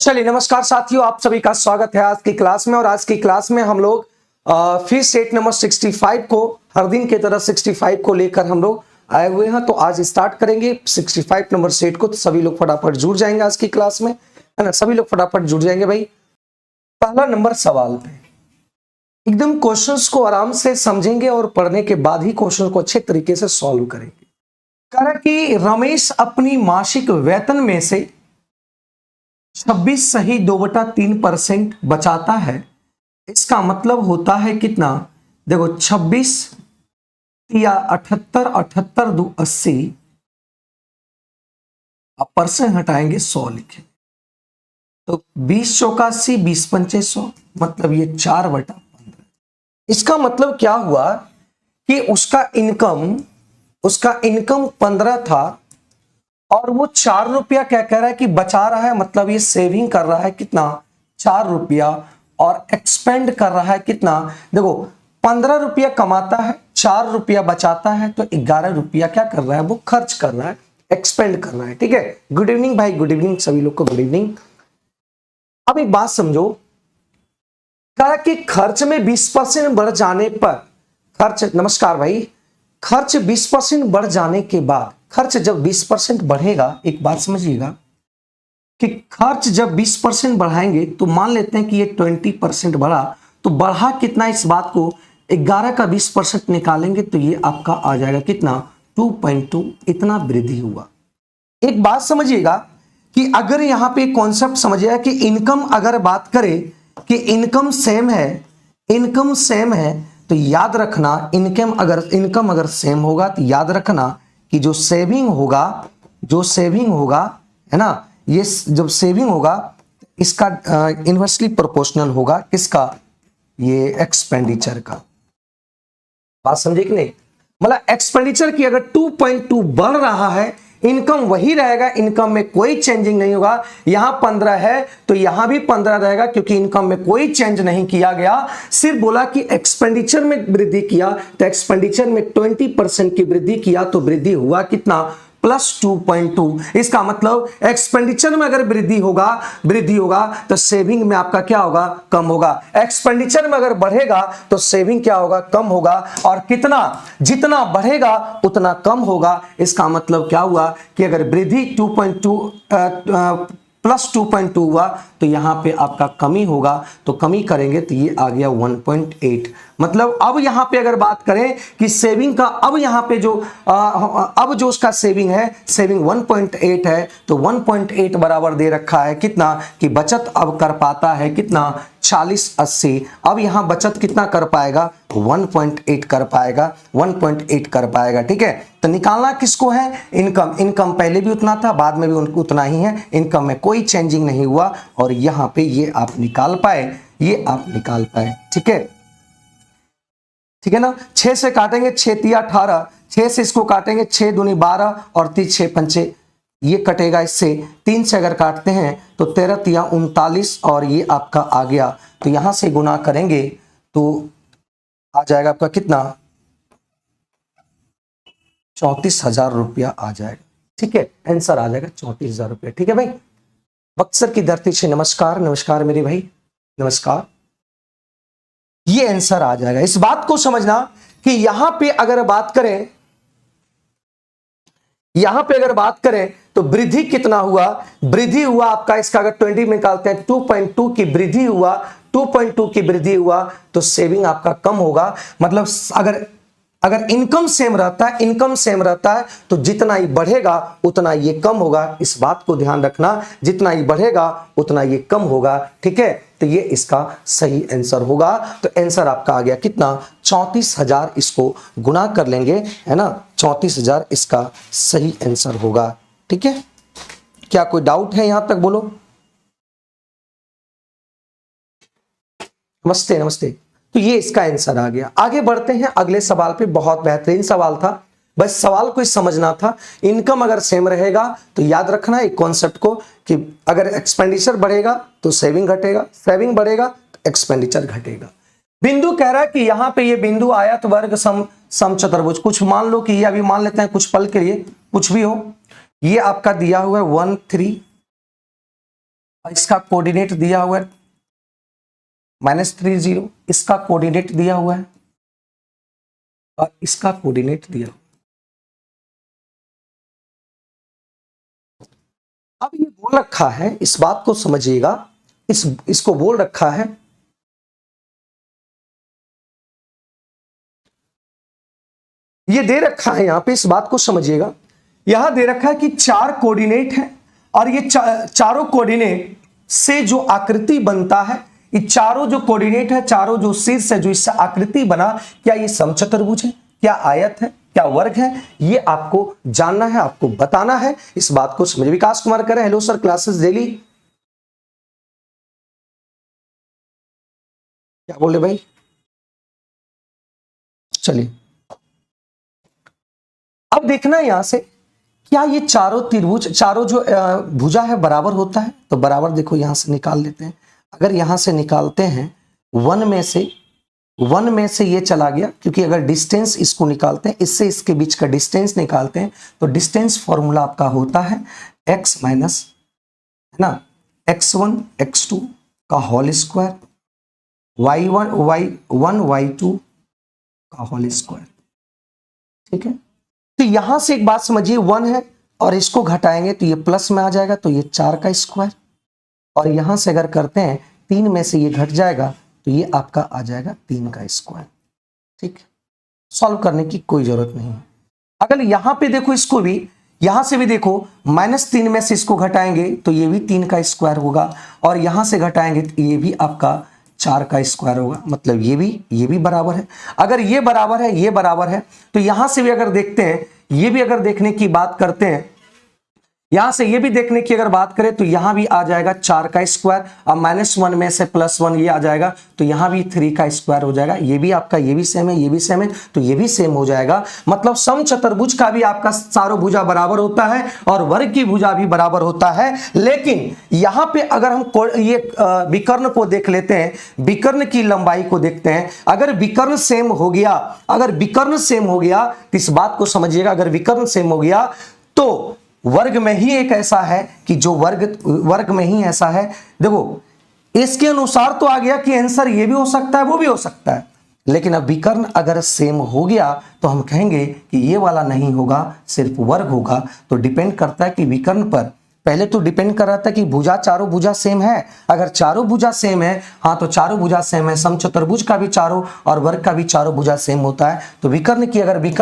चलिए नमस्कार साथियों, आप सभी का स्वागत है आज की क्लास में। और आज की क्लास में हम लोग फिर सेट नंबर 65 को हर दिन की तरह 65 को लेकर हम लोग आए हुए हैं। तो आज स्टार्ट करेंगे 65 नंबर सेट को। तो सभी लोग फटाफट जुड़ जाएंगे आज की क्लास में, है ना। सभी लोग फटाफट जुड़ जाएंगे भाई। पहला नंबर सवाल पे एकदम क्वेश्चंस को आराम से समझेंगे और पढ़ने के बाद ही क्वेश्चन को अच्छे तरीके से सॉल्व करेंगे। कह रहा कि रमेश अपनी मासिक वेतन में से 26 सही 2/3% बचाता है। इसका मतलब होता है कितना? देखो 26 या 78, 78 2 80, अब परसेंट हटाएंगे 100 लिखे तो 20 चौका 80, 20 पंचे 100, मतलब ये 4/15। इसका मतलब क्या हुआ कि उसका इनकम 15 था और वो 4 रुपया क्या कह रहा है कि बचा रहा है, मतलब ये सेविंग कर रहा है कितना? 4 रुपया। और एक्सपेंड कर रहा है कितना? देखो 15 रुपया कमाता है, 4 रुपया बचाता है, तो 11 रुपया क्या कर रहा है? वो खर्च कर रहा है, एक्सपेंड कर रहा है। ठीक है। गुड इवनिंग भाई, गुड इवनिंग सभी लोग को, गुड इवनिंग। अब एक बात समझो, कहा कि खर्च में 20% बढ़ जाने पर नमस्कार भाई, खर्च 20% बढ़ जाने के बाद, खर्च जब 20% बढ़ेगा, एक बात समझिएगा कि खर्च जब 20% बढ़ाएंगे तो मान लेते हैं कि ये 20% बढ़ा, तो बढ़ा कितना? इस बात को 11 का 20% निकालेंगे तो ये आपका आ जाएगा कितना? 2.2। इतना वृद्धि हुआ। एक बात समझिएगा कि अगर यहां पे कॉन्सेप्ट समझिएगा कि इनकम अगर बात करें कि इनकम सेम है तो याद रखना, इनकम अगर सेम होगा तो याद रखना कि जो सेविंग होगा है ना, ये जब सेविंग होगा इसका इनवर्सली प्रोपोर्शनल होगा किसका? ये एक्सपेंडिचर का। बात समझे कि नहीं? मतलब एक्सपेंडिचर की अगर 2.2 बढ़ रहा है, इनकम वही रहेगा, इनकम में कोई चेंजिंग नहीं होगा। यहां 15 है तो यहां भी 15 रहेगा, क्योंकि इनकम में कोई चेंज नहीं किया गया। सिर्फ बोला कि एक्सपेंडिचर में वृद्धि किया, तो एक्सपेंडिचर में 20% की वृद्धि किया, तो वृद्धि हुआ कितना? +2.2। इसका मतलब एक्सपेंडिचर में अगर वृद्धि होगा तो सेविंग में आपका क्या होगा? कम होगा। एक्सपेंडिचर में अगर बढ़ेगा तो सेविंग क्या होगा? कम होगा। और कितना? जितना बढ़ेगा उतना कम होगा। इसका मतलब क्या हुआ कि अगर वृद्धि +2.2 हुआ तो यहां पे आपका कमी होगा, तो कमी करेंगे तो ये आ गया 1.8। मतलब अब यहां पे अगर बात करें कि सेविंग का, अब यहां पे अब जो उसका सेविंग है, सेविंग 1.8 है, तो 1.8 बराबर दे रखा है कितना? कि बचत अब कर पाता है कितना? 40-80। अब यहां बचत कितना कर पाएगा? 1.8 कर पाएगा, 1.8 कर पाएगा। ठीक है। तो निकालना किसको है? इनकम पहले भी उतना था, बाद में भी उतना ही है, इनकम में कोई चेंजिंग नहीं हुआ। और यहां पे ये आप निकाल पाए। ठीक है, ठीक है ना। 6 से काटेंगे, 6 तिया 18, 6 से इसको काटेंगे, 6 दूनी 12 और 3 6 पंचे, ये कटेगा इससे। 3 से अगर काटते हैं तो 13 तिया 39 और ये आपका आ गया। तो यहां से गुना करेंगे तो आ जाएगा आपका कितना? 34,000 रुपया आ जाएगा। ठीक है, आंसर आ जाएगा 34,000 रुपया। ठीक है भाई। बक्सर की धरती से नमस्कार, नमस्कार मेरे भाई, नमस्कार। ये आंसर आ जाएगा। इस बात को समझना कि यहां पे अगर बात करें तो वृद्धि कितना हुआ? वृद्धि हुआ आपका, इसका अगर 20 में निकालते हैं 2.2 की वृद्धि हुआ, 2.2 की वृद्धि हुआ तो सेविंग आपका कम होगा। मतलब अगर इनकम सेम रहता है तो जितना ही बढ़ेगा उतना ये कम होगा। इस बात को ध्यान रखना, जितना ही बढ़ेगा उतना ये कम होगा। ठीक है। तो ये इसका सही आंसर होगा। तो आंसर आपका आ गया कितना? 34,000। इसको गुना कर लेंगे, है ना। 34,000 इसका सही आंसर होगा। ठीक है। क्या कोई डाउट है यहां तक? बोलो। नमस्ते, नमस्ते। तो ये इसका आंसर आ गया। आगे बढ़ते हैं अगले सवाल पे। बहुत बेहतरीन सवाल था, बस सवाल को समझना था। इनकम अगर सेम रहेगा तो याद रखना एक कॉन्सेप्ट को कि अगर एक्सपेंडिचर बढ़ेगा तो सेविंग घटेगा, सेविंग बढ़ेगा तो एक्सपेंडिचर घटेगा। बिंदु कह रहा है कि यहां पे ये बिंदु आयत वर्ग समचतुर्भुज, कुछ मान लो कि ये अभी मान लेते हैं कुछ पल के लिए, कुछ भी हो, ये आपका दिया हुआ है 1 3 और इसका कोऑर्डिनेट दिया हुआ है -30, इसका कोऑर्डिनेट दिया हुआ है और इसका कोऑर्डिनेट दिया हुआ है। अब ये बोल रखा है, इस बात को समझिएगा, इसको बोल रखा है ये दे रखा है यहां पे, इस बात को समझिएगा, यहां दे रखा है कि 4 कोऑर्डिनेट है और ये चारों कोऑर्डिनेट से जो आकृति बनता है, ये चारों जो कोऑर्डिनेट है, चारों जो शीर्ष है, जो इससे आकृति बना, क्या ये समचतुर्भुज है, क्या आयत है, क्या वर्ग है, ये आपको जानना है, आपको बताना है, इस बात को समझिए। विकास कुमार कह रहे हैं हेलो सर, क्लासेस डेली, क्या बोले भाई, चलिए अब देखना है यहां से, क्या ये चारों त्रिभुज, चारों जो भुजा है बराबर होता है, तो बराबर देखो यहां से निकाल लेते हैं। अगर यहां से निकालते हैं 1 में से ये चला गया, क्योंकि अगर डिस्टेंस इसको निकालते हैं, इससे इसके बीच का डिस्टेंस निकालते हैं, तो डिस्टेंस फॉर्मूला आपका होता है x माइनस, है ना, x1 x2 का होल स्क्वायर, y1 y2 का होल स्क्वायर। ठीक है, तो यहां से एक बात समझिए, 1 है और इसको घटाएंगे तो ये प्लस में आ जाएगा, तो ये 4 का स्क्वायर, और यहां से अगर करते हैं 3 में से ये घट जाएगा तो ये आपका आ जाएगा 3 का स्क्वायर। ठीक, सॉल्व करने की कोई जरूरत नहीं है। अगर यहां पे देखो, इसको भी यहां से भी देखो, -3 में से इसको घटाएंगे तो ये भी 3 का स्क्वायर होगा, और यहां से घटाएंगे तो ये भी आपका 4 का स्क्वायर होगा, मतलब ये भी बराबर है। अगर ये बराबर है, ये बराबर है, तो यहां से भी अगर देखते हैं, ये भी अगर देखने की बात करते हैं, यहां से ये भी देखने की अगर बात करें, तो यहां भी आ जाएगा 4 का स्क्वायर, अब -1 में से +1 ये आ जाएगा, तो यहां भी 3 का स्क्वायर हो जाएगा। ये भी आपका, ये भी सेम है, ये भी सेम है, तो ये भी सेम हो जाएगा। मतलब समचतुर्भुज का भी आपका चारों भुजा बराबर होता है और वर्ग की भुजा भी बराबर होता है। लेकिन यहां पे अगर हम ये विकर्ण को देख लेते हैं, विकर्ण की लंबाई को देखते हैं, अगर विकर्ण सेम हो गया, तो इस बात को समझिएगा, अगर विकर्ण सेम हो गया तो वर्ग में ही एक ऐसा है कि जो वर्ग में ही ऐसा है, देखो इसके अनुसार तो आ गया कि आंसर ये भी हो सकता है, वो भी हो सकता है, लेकिन अब विकर्ण अगर सेम हो गया तो हम कहेंगे कि ये वाला नहीं होगा, सिर्फ वर्ग होगा। तो डिपेंड करता है कि विकर्ण पर, पहले तो डिपेंड कर रहा था कि भुजा, चारों भुजा सेम है, अगर चारों भुजा सेम है, हाँ तो चारों भुजा सेम है, समचतुर्भुज का भी चारों और वर्ग का भी चारों भुजा सेम होता है। तो विकर्ण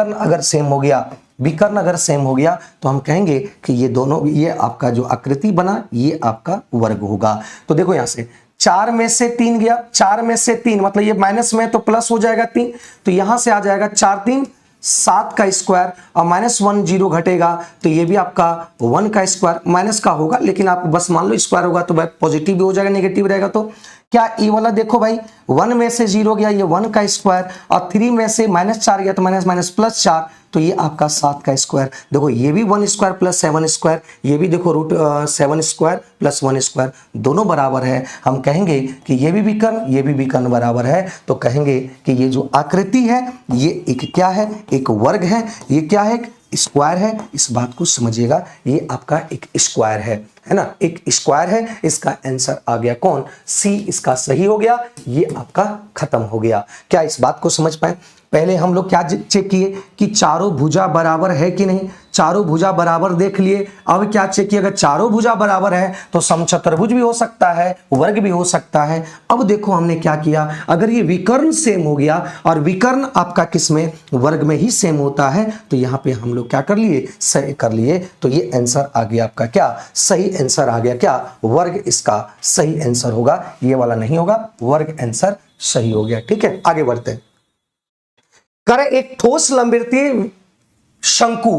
अगर सेम हो गया, तो हम कहेंगे कि ये दोनों, ये आपका जो आकृति बना, ये आपका वर्ग होगा। तो देखो यहां से 4 में से 3 गया, 4 में से 3 मतलब ये माइनस में तो प्लस हो जाएगा 3, तो यहां से आ जाएगा 4 3 7 का स्क्वायर, और -1 0 घटेगा तो ये भी आपका 1 का स्क्वायर, माइनस का होगा, लेकिन आप बस मान लो स्क्वायर होगा तो पॉजिटिव भी हो जाएगा, नेगेटिव रहेगा तो क्या ये वाला देखो भाई, 1 में से 0 गया, ये 1 का स्क्वायर, और 3 में से -4 गया तो -+4, तो ये आपका 7 का स्क्वायर। देखो ये भी 1 स्क्वायर प्लस 7 स्क्वायर, ये भी देखो √7 स्क्वायर प्लस 1 स्क्वायर, दोनों बराबर है। हम कहेंगे कि ये भी विकर्ण बराबर है, तो कहेंगे कि ये जो आकृति है ये एक क्या है, एक वर्ग है, ये क्या है, स्क्वायर है। इस बात को समझिएगा, ये आपका एक स्क्वायर है ना, एक स्क्वायर है। इसका आंसर आ गया कौन, सी, इसका सही हो गया, ये आपका खत्म हो गया। क्या इस बात को समझ पाए? पहले हम लोग क्या चेक किए कि चारों भुजा बराबर है कि नहीं, चारों भुजा बराबर देख लिए। अब क्या चेक किए, अगर चारों भुजा बराबर है तो समचतुर्भुज भी हो सकता है, वर्ग भी हो सकता है। अब देखो हमने क्या किया, अगर ये विकर्ण सेम हो गया और विकर्ण आपका किसमें, वर्ग में ही सेम होता है, तो यहां पे हम लोग क्या कर लिए, सही कर लिए। तो ये आंसर आ गया आपका क्या, सही आंसर आ गया क्या, वर्ग इसका सही आंसर होगा, ये वाला नहीं होगा, वर्ग आंसर सही हो गया। ठीक है, आगे बढ़ते हैं। करें एक ठोस लंबवृत्तीय शंकु,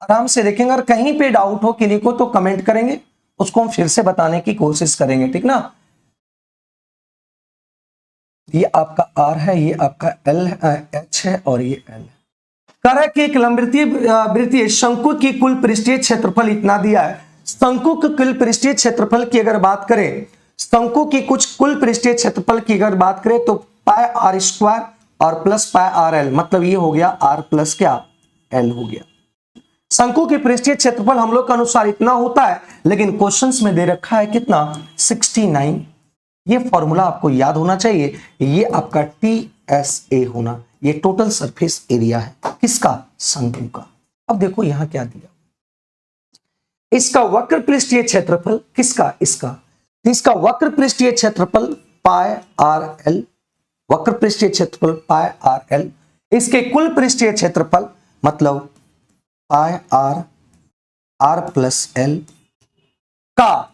आराम से देखेंगे, और कहीं पे डाउट हो किसी को तो कमेंट करेंगे, उसको हम फिर से बताने की कोशिश करेंगे, ठीक ना। ये आपका R है, ये आपका H है और ये L। करें कि एक लंबवृत्तीय शंकु की कुल पृष्ठीय क्षेत्रफल इतना दिया है। शंकु के कुल पृष्ठीय क्षेत्रफल की अगर बात करें, शंकु की कुल पृष्ठीय क्षेत्रफल की अगर बात करें तो πr² और +πrl, मतलब ये हो गया R प्लस क्या, L हो गया। शंकु की पृष्ठीय क्षेत्रफल हम लोग के अनुसार इतना होता है, लेकिन क्वेश्चंस में दे रखा है कितना 69। ये फॉर्मूला आपको याद होना चाहिए, ये आपका TSA होना, ये टोटल सरफेस एरिया है किसका, शंकु का। अब देखो यहां क्या दिया, इसका वक्र पृष्ठीय क्षेत्रफल किसका, इसका वक्र पृष्ठीय क्षेत्रफल पाई RL, वक्र पृष्ठीय क्षेत्रफल पाई RL, इसके कुल पृष्ठीय क्षेत्रफल मतलब पाई R प्लस L का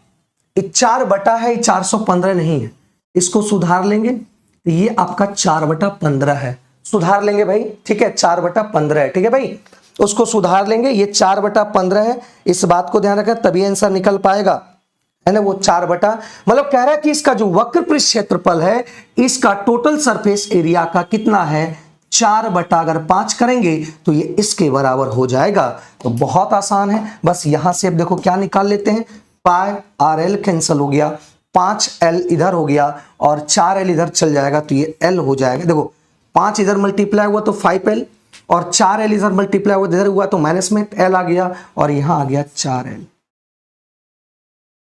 4 है, 415 नहीं है, इसको सुधार लेंगे तो ये आपका 4/15 है, सुधार लेंगे भाई, ठीक है 4/15 है, ठीक है भाई, उसको सुधार लेंगे, ये 4/15 है, इस बात को ध्यान रखें तभी आंसर निकल पाएगा, है ना। वो 4 मतलब कह रहा है कि इसका जो वक्र पृष्ठ क्षेत्रफल है, इसका टोटल सरफेस एरिया का कितना है 4/5 करेंगे तो ये इसके बराबर हो जाएगा। तो बहुत आसान है, बस यहां से अब देखो क्या निकाल लेते हैं, पाई RL कैंसिल हो गया, 5L इधर हो गया और 4L इधर चल जाएगा तो ये L हो जाएगा। देखो 5 इधर मल्टीप्लाई हुआ तो 5L और 4L इधर मल्टीप्लाई हुआ इधर हुआ तो माइनस में L आ गया और यहां आ गया 4L,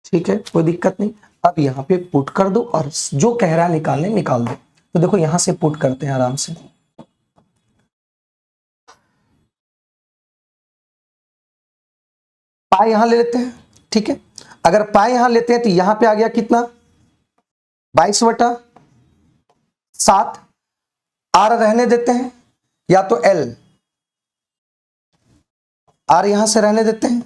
ठीक है कोई दिक्कत नहीं। अब यहां पे पुट कर दो और जो कह रहा है निकालने निकाल दो। तो देखो यहां से पुट करते हैं आराम से, पाई यहां ले लेते हैं, ठीक है। अगर पाई यहां लेते हैं तो यहां पे आ गया कितना 22/7, R रहने देते हैं या तो L, R यहां से रहने देते हैं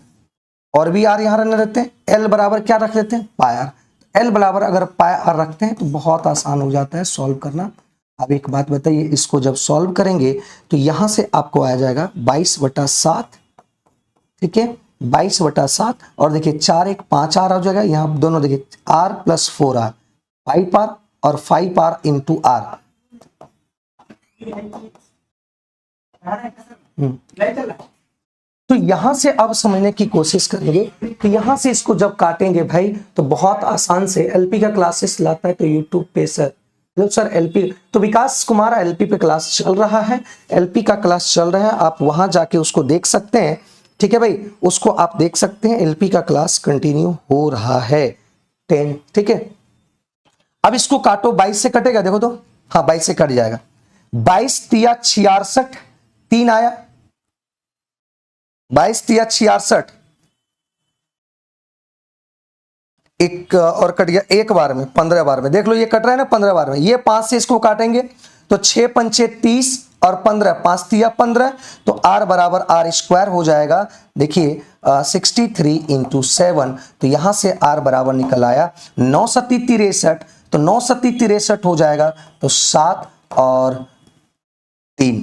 और भी R यहां रहने देते हैं, L बराबर क्या रख देते हैं पाई R, L बराबर अगर पाई R रखते हैं तो बहुत आसान हो जाता है सॉल्व करना। अब एक बात बताइए, इसको जब सॉल्व करेंगे तो यहां से आपको आ जाएगा 22/7, ठीक है 22/7 और देखिए 4 1 5 R हो जाएगा, यहां दोनों देखिए R प्लस 4R 5R और 5R इंटू R। तो यहां से अब समझने की कोशिश करेंगे, तो यहां से इसको जब काटेंगे भाई तो बहुत आसान से, एलपी का क्लासेस लाता है तो यूट्यूब पे सर एलपी, तो विकास कुमार एलपी पे क्लास चल रहा है, एलपी का क्लास चल रहा है, आप वहां जाके उसको देख सकते हैं, ठीक है भाई, उसको आप देख सकते हैं, एलपी का क्लास कंटिन्यू हो रहा है 10, ठीक है। अब इसको काटो, 22 से कटेगा देखो तो, हाँ 22 से कट जाएगा, 22 तिया 66, 3 आया, 22 तिया 66, एक और कट गया एक बार में, 15 बार में, देख लो ये कट रहा है ना 15 बार में, ये 5 से इसको काटेंगे तो 6 पंचे 30 और 15, 5 तिया 15, तो R बराबर R स्क्वायर हो जाएगा। देखिए 63 इंटू 7, तो यहां से R बराबर निकल आया 9 सत्ती 63, तो 9 सत्ती 63 हो जाएगा, तो 7 और 3,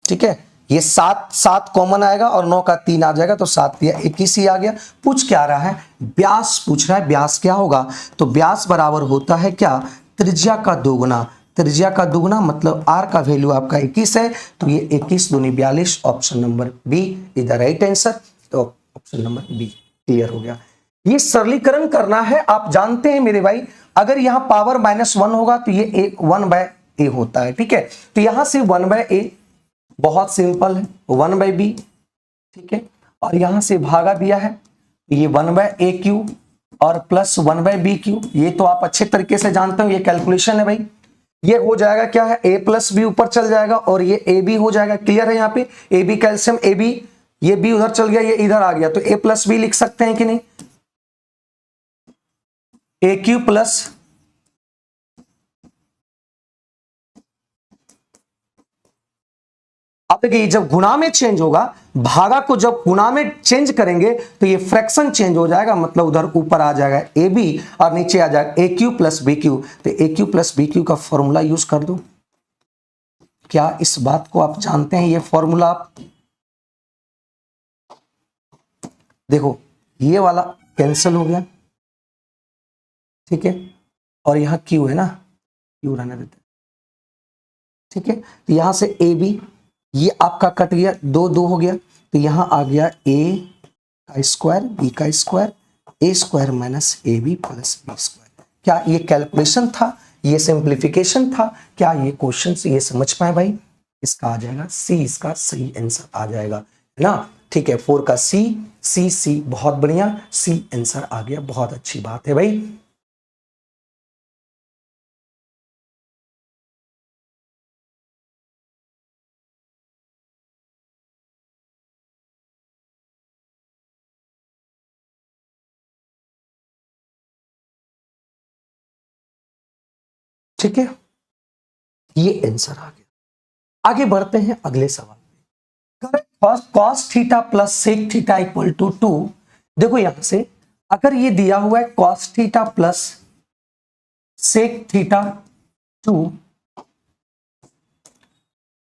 ठीक है, ये 7 कॉमन आएगा और 9 का 3 आ जाएगा, तो 7 दिया 21 ही आ गया। पूछ क्या रहा है, व्यास पूछ रहा है, व्यास क्या होगा, तो व्यास बराबर होता है क्या, त्रिज्या का दोगुना, त्रिज्या का दुगुना मतलब R का वैल्यू आपका 21 है, तो ये 21 दूनी 42, option number B is the right answer, तो ऑप्शन नंबर बी क्लियर हो गया। ये सरलीकरण करना है, आप जानते हैं मेरे भाई, अगर यहां पावर -1 होगा तो ये 1/a होता है, ठीक है, तो यहां से 1/a बहुत सिंपल है, 1/b, ठीक है, और यहां से भागा दिया है, ये 1/a³ और प्लस 1/b³, ये तो आप अच्छे तरीके से जानते हो, ये कैलकुलेशन है भाई, ये हो जाएगा क्या है a प्लस बी ऊपर चल जाएगा और ये ए बी हो जाएगा, क्लियर है, यहाँ पे A B calcium A B, ये बी उधर चल गया ये इधर आ गया, तो a प्लस बी लिख सकते हैं कि नहीं, a³ प्लस अब देखिए जब गुणा में चेंज होगा, भागा को जब गुणा में चेंज करेंगे तो ये फ्रैक्शन चेंज हो जाएगा, मतलब उधर ऊपर आ जाएगा ए बी और नीचे आ जाएगा a³ प्लस b³, तो a³ प्लस b³ का फॉर्मूला यूज कर दो। क्या इस बात को आप जानते हैं, ये फॉर्मूला आप देखो, ये वाला कैंसिल हो गया, ठीक है, और यहां Q है ना, Q रहने देते, ठीक है, तो यहां से ए बी ये आपका कट गया, 2 2 हो गया, तो यहां आ गया a का स्क्वायर b का square, a square minus a b plus B square. क्या ये कैलकुलेशन था, ये सिंप्लीफिकेशन था, क्या ये क्वेश्चन ये समझ पाए भाई, इसका आ जाएगा सी, इसका सही आंसर आ जाएगा, है ना। ठीक है, 4 का सी, सी सी, बहुत बढ़िया, सी आंसर आ गया, बहुत अच्छी बात है भाई। ठीक है, ये आंसर आ गया। आगे बढ़ते हैं अगले सवाल में। Cos theta plus sec theta equal to 2। देखो यहां से अगर ये दिया हुआ है cos theta plus sec theta 2,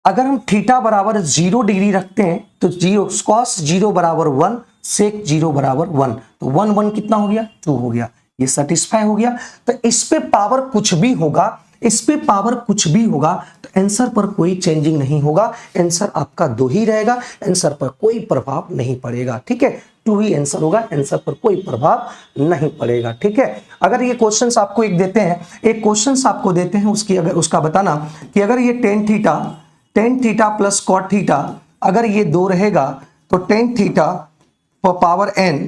अगर हम थीटा बराबर 0 डिग्री रखते हैं तो जीरो, कॉस 0 बराबर 1, सेक 0 बराबर 1, तो 1 1 कितना हो गया, 2 हो गया, ये सेटिस्फाई हो गया। तो इस पे पावर कुछ भी होगा, इस पे पावर कुछ भी होगा तो आंसर पर कोई चेंजिंग नहीं होगा, आंसर आपका 2 ही रहेगा, आंसर पर कोई प्रभाव नहीं पड़ेगा। ठीक है, 2 ही आंसर होगा, आंसर पर कोई प्रभाव नहीं पड़ेगा। ठीक है, अगर ये क्वेश्चंस आपको एक देते हैं, एक क्वेश्चंस आपको देते हैं, उसकी अगर उसका बताना कि अगर ये tan theta plus cot theta, अगर ये 2 रहेगा तो टेन थीटा पर पावर n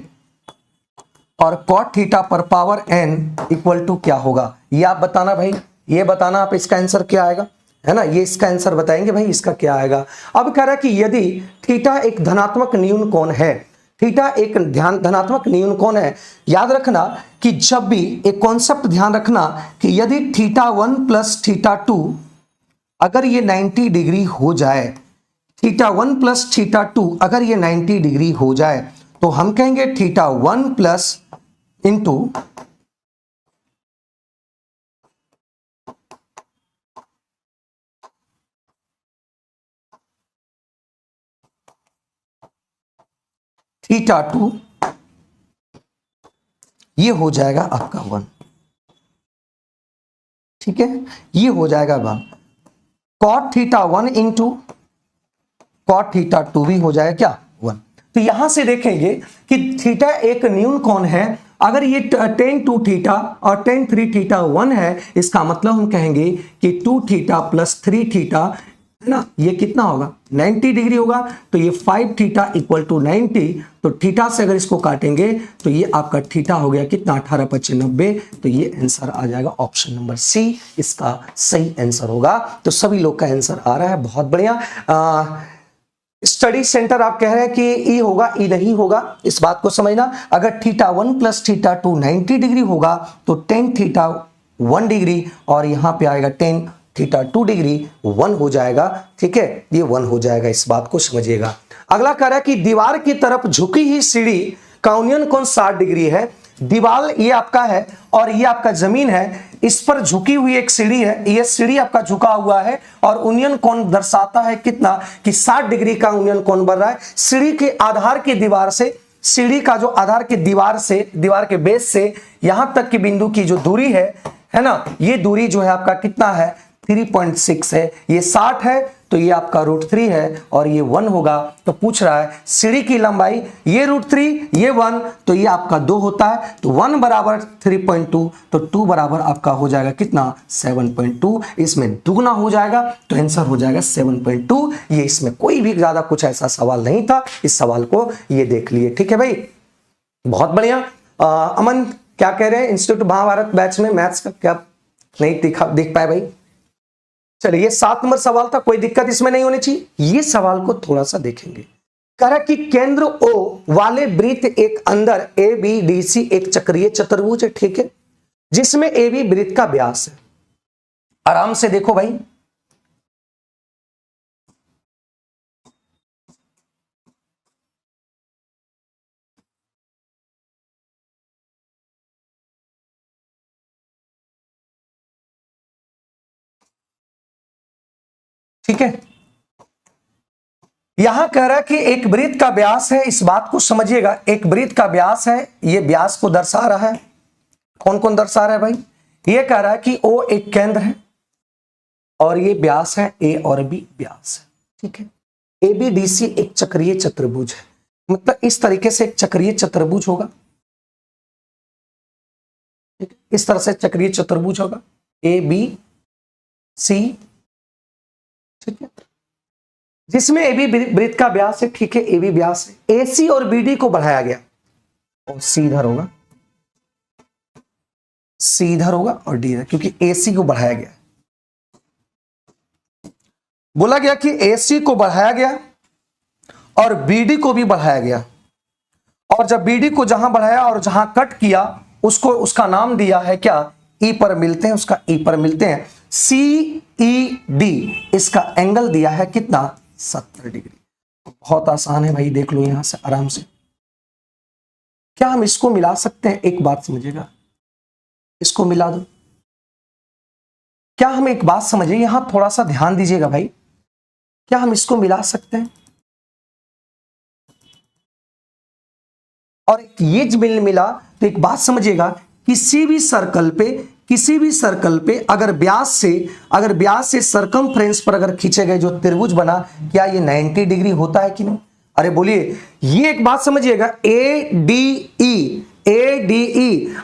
और कॉट थीटा पर पावर n इक्वल टू क्या होगा, ये आप बताना भाई, ये बताना आप, इसका आंसर क्या आएगा, है ना, ये इसका आंसर बताएंगे भाई, इसका क्या आएगा। अब कह रहा है कि यदि थीटा एक धनात्मक न्यून कोण है, थीटा एक धनात्मक न्यून कोण है, याद रखना कि जब भी एक कॉन्सेप्ट ध्यान रखना कि यदि थीटा 1 प्लस थीटा 2 अगर ये 90 डिग्री हो जाए, थीटा 1 प्लस थीटा 2 अगर ये 90 डिग्री हो जाए तो हम कहेंगे थीटा 1 प्लस इंटू थीटा 2, ये हो जाएगा आपका 1। ठीक है, ये हो जाएगा 1। Cot theta 1 into cot theta 2 भी हो जाएगा क्या, 1। तो यहां से देखेंगे कि थीटा एक न्यून कोण है, अगर ये टेन 2 थीटा और टेन 3 थीटा 1 है, इसका मतलब हम कहेंगे कि 2 थीटा प्लस 3 थीटा, है ना, ये कितना होगा 90 डिग्री होगा, तो ये 5 थीटा इक्वल टू 90, तो थीटा से अगर इसको काटेंगे तो ये आपका थीटा हो गया कितना 18/95, तो ये आंसर आ जाएगा ऑप्शन नंबर सी, इसका सही आंसर होगा। तो सभी लोग का आंसर आ रहा है, बहुत बढ़िया। स्टडी सेंटर आप कह रहे हैं कि ई होगा, ई नहीं होगा, इस बात को समझना। अगर थीटा 1 प्लस थीटा 2 90 डिग्री होगा तो टेन थीटा 1 डिग्री और यहां पे आएगा टेन थीटा 2 डिग्री 1 हो जाएगा। ठीक है, ये 1 हो जाएगा, इस बात को समझिएगा। अगला कह रहा है कि दीवार की तरफ झुकी ही सीढ़ी का यूनियन कोण 60 डिग्री है। दीवार ये आपका है और ये आपका जमीन है, इस पर झुकी हुई एक सीढ़ी है, ये सीढ़ी आपका झुका हुआ है और यूनियन कोण दर्शाता है कितना कि 60 डिग्री का यूनियन कोण बन रहा है। सीढ़ी के आधार की दीवार से, सीढ़ी का जो आधार की दीवार से, दीवार के बेस से यहां तक की बिंदु की जो दूरी है ना, ये दूरी जो है आपका कितना है 3.6 है, ये 60 है तो ये आपका √3 है और ये 1 होगा। तो पूछ रहा है सीढ़ी की लंबाई, ये √3 ये 1, तो ये आपका 2 होता है, तो 1 बराबर 3.2, तो 2 बराबर आपका हो जाएगा कितना 7.2, इसमें दुगना हो जाएगा तो आंसर हो जाएगा 7.2। ये इसमें कोई भी ज्यादा कुछ ऐसा सवाल नहीं था, इस सवाल को ये देख लिए। ठीक है भाई, बहुत बढ़िया। अमन क्या कह रहे हैं, इंस्टीट्यूट महाभारत बैच में मैथ्स का क्या नहीं दिख पाए भाई। चलिए, 7 नंबर सवाल था, कोई दिक्कत इसमें नहीं होनी चाहिए। ये सवाल को थोड़ा सा देखेंगे। कह रहा कि केंद्र O वाले वृत्त एक अंदर ABDC एक चक्रीय चतुर्भुज है। ठीक है, जिसमें AB वृत्त का व्यास है। आराम से देखो भाई, ठीक है, यहां कह रहा है कि एक वृत्त का व्यास है, इस बात को समझिएगा, एक वृत्त का व्यास है, ये व्यास को दर्शा रहा है। कौन कौन दर्शा रहा है भाई, ये कह रहा है कि O एक केंद्र है और ये व्यास है A और B व्यास है। ठीक है, ABDC एक चक्रीय चतुर्भुज है, मतलब इस तरीके से एक चक्रीय चतुर्भुज होगा, इस तरह से चक्रीय चतुर्भुज होगा ABC। ठीक है, जिसमें ए बी वृत्त का व्यास है, ठीक है, ए बी व्यास है, ए सी और बी डी को बढ़ाया गया और सी इधर होगा, सी इधर होगा और डी इधर, क्योंकि ए सी को बढ़ाया गया। बोला गया कि ए सी को बढ़ाया गया और बी डी को भी बढ़ाया गया, और जब बी डी को जहां बढ़ाया और जहां कट किया उसको, उसका नाम दिया है क्या, ई पर मिलते हैं, उसका ई पर मिलते हैं, सी ई डी, इसका एंगल दिया है कितना, 70 डिग्री। बहुत आसान है भाई, देख लो यहां से आराम से। क्या हम इसको मिला सकते हैं, एक बात समझिएगा, इसको मिला दो। क्या हम, एक बात समझिए, यहां थोड़ा सा ध्यान दीजिएगा भाई, क्या हम इसको मिला सकते हैं, और ये जब मिला तो एक बात समझिएगा, किसी भी सर्कल पे अगर व्यास से सरकमफ्रेंस पर अगर खींचे गए जो त्रिभुज बना, क्या ये 90 डिग्री होता है कि नहीं? अरे बोलिए, ये एक बात समझिएगा, ए डी ई।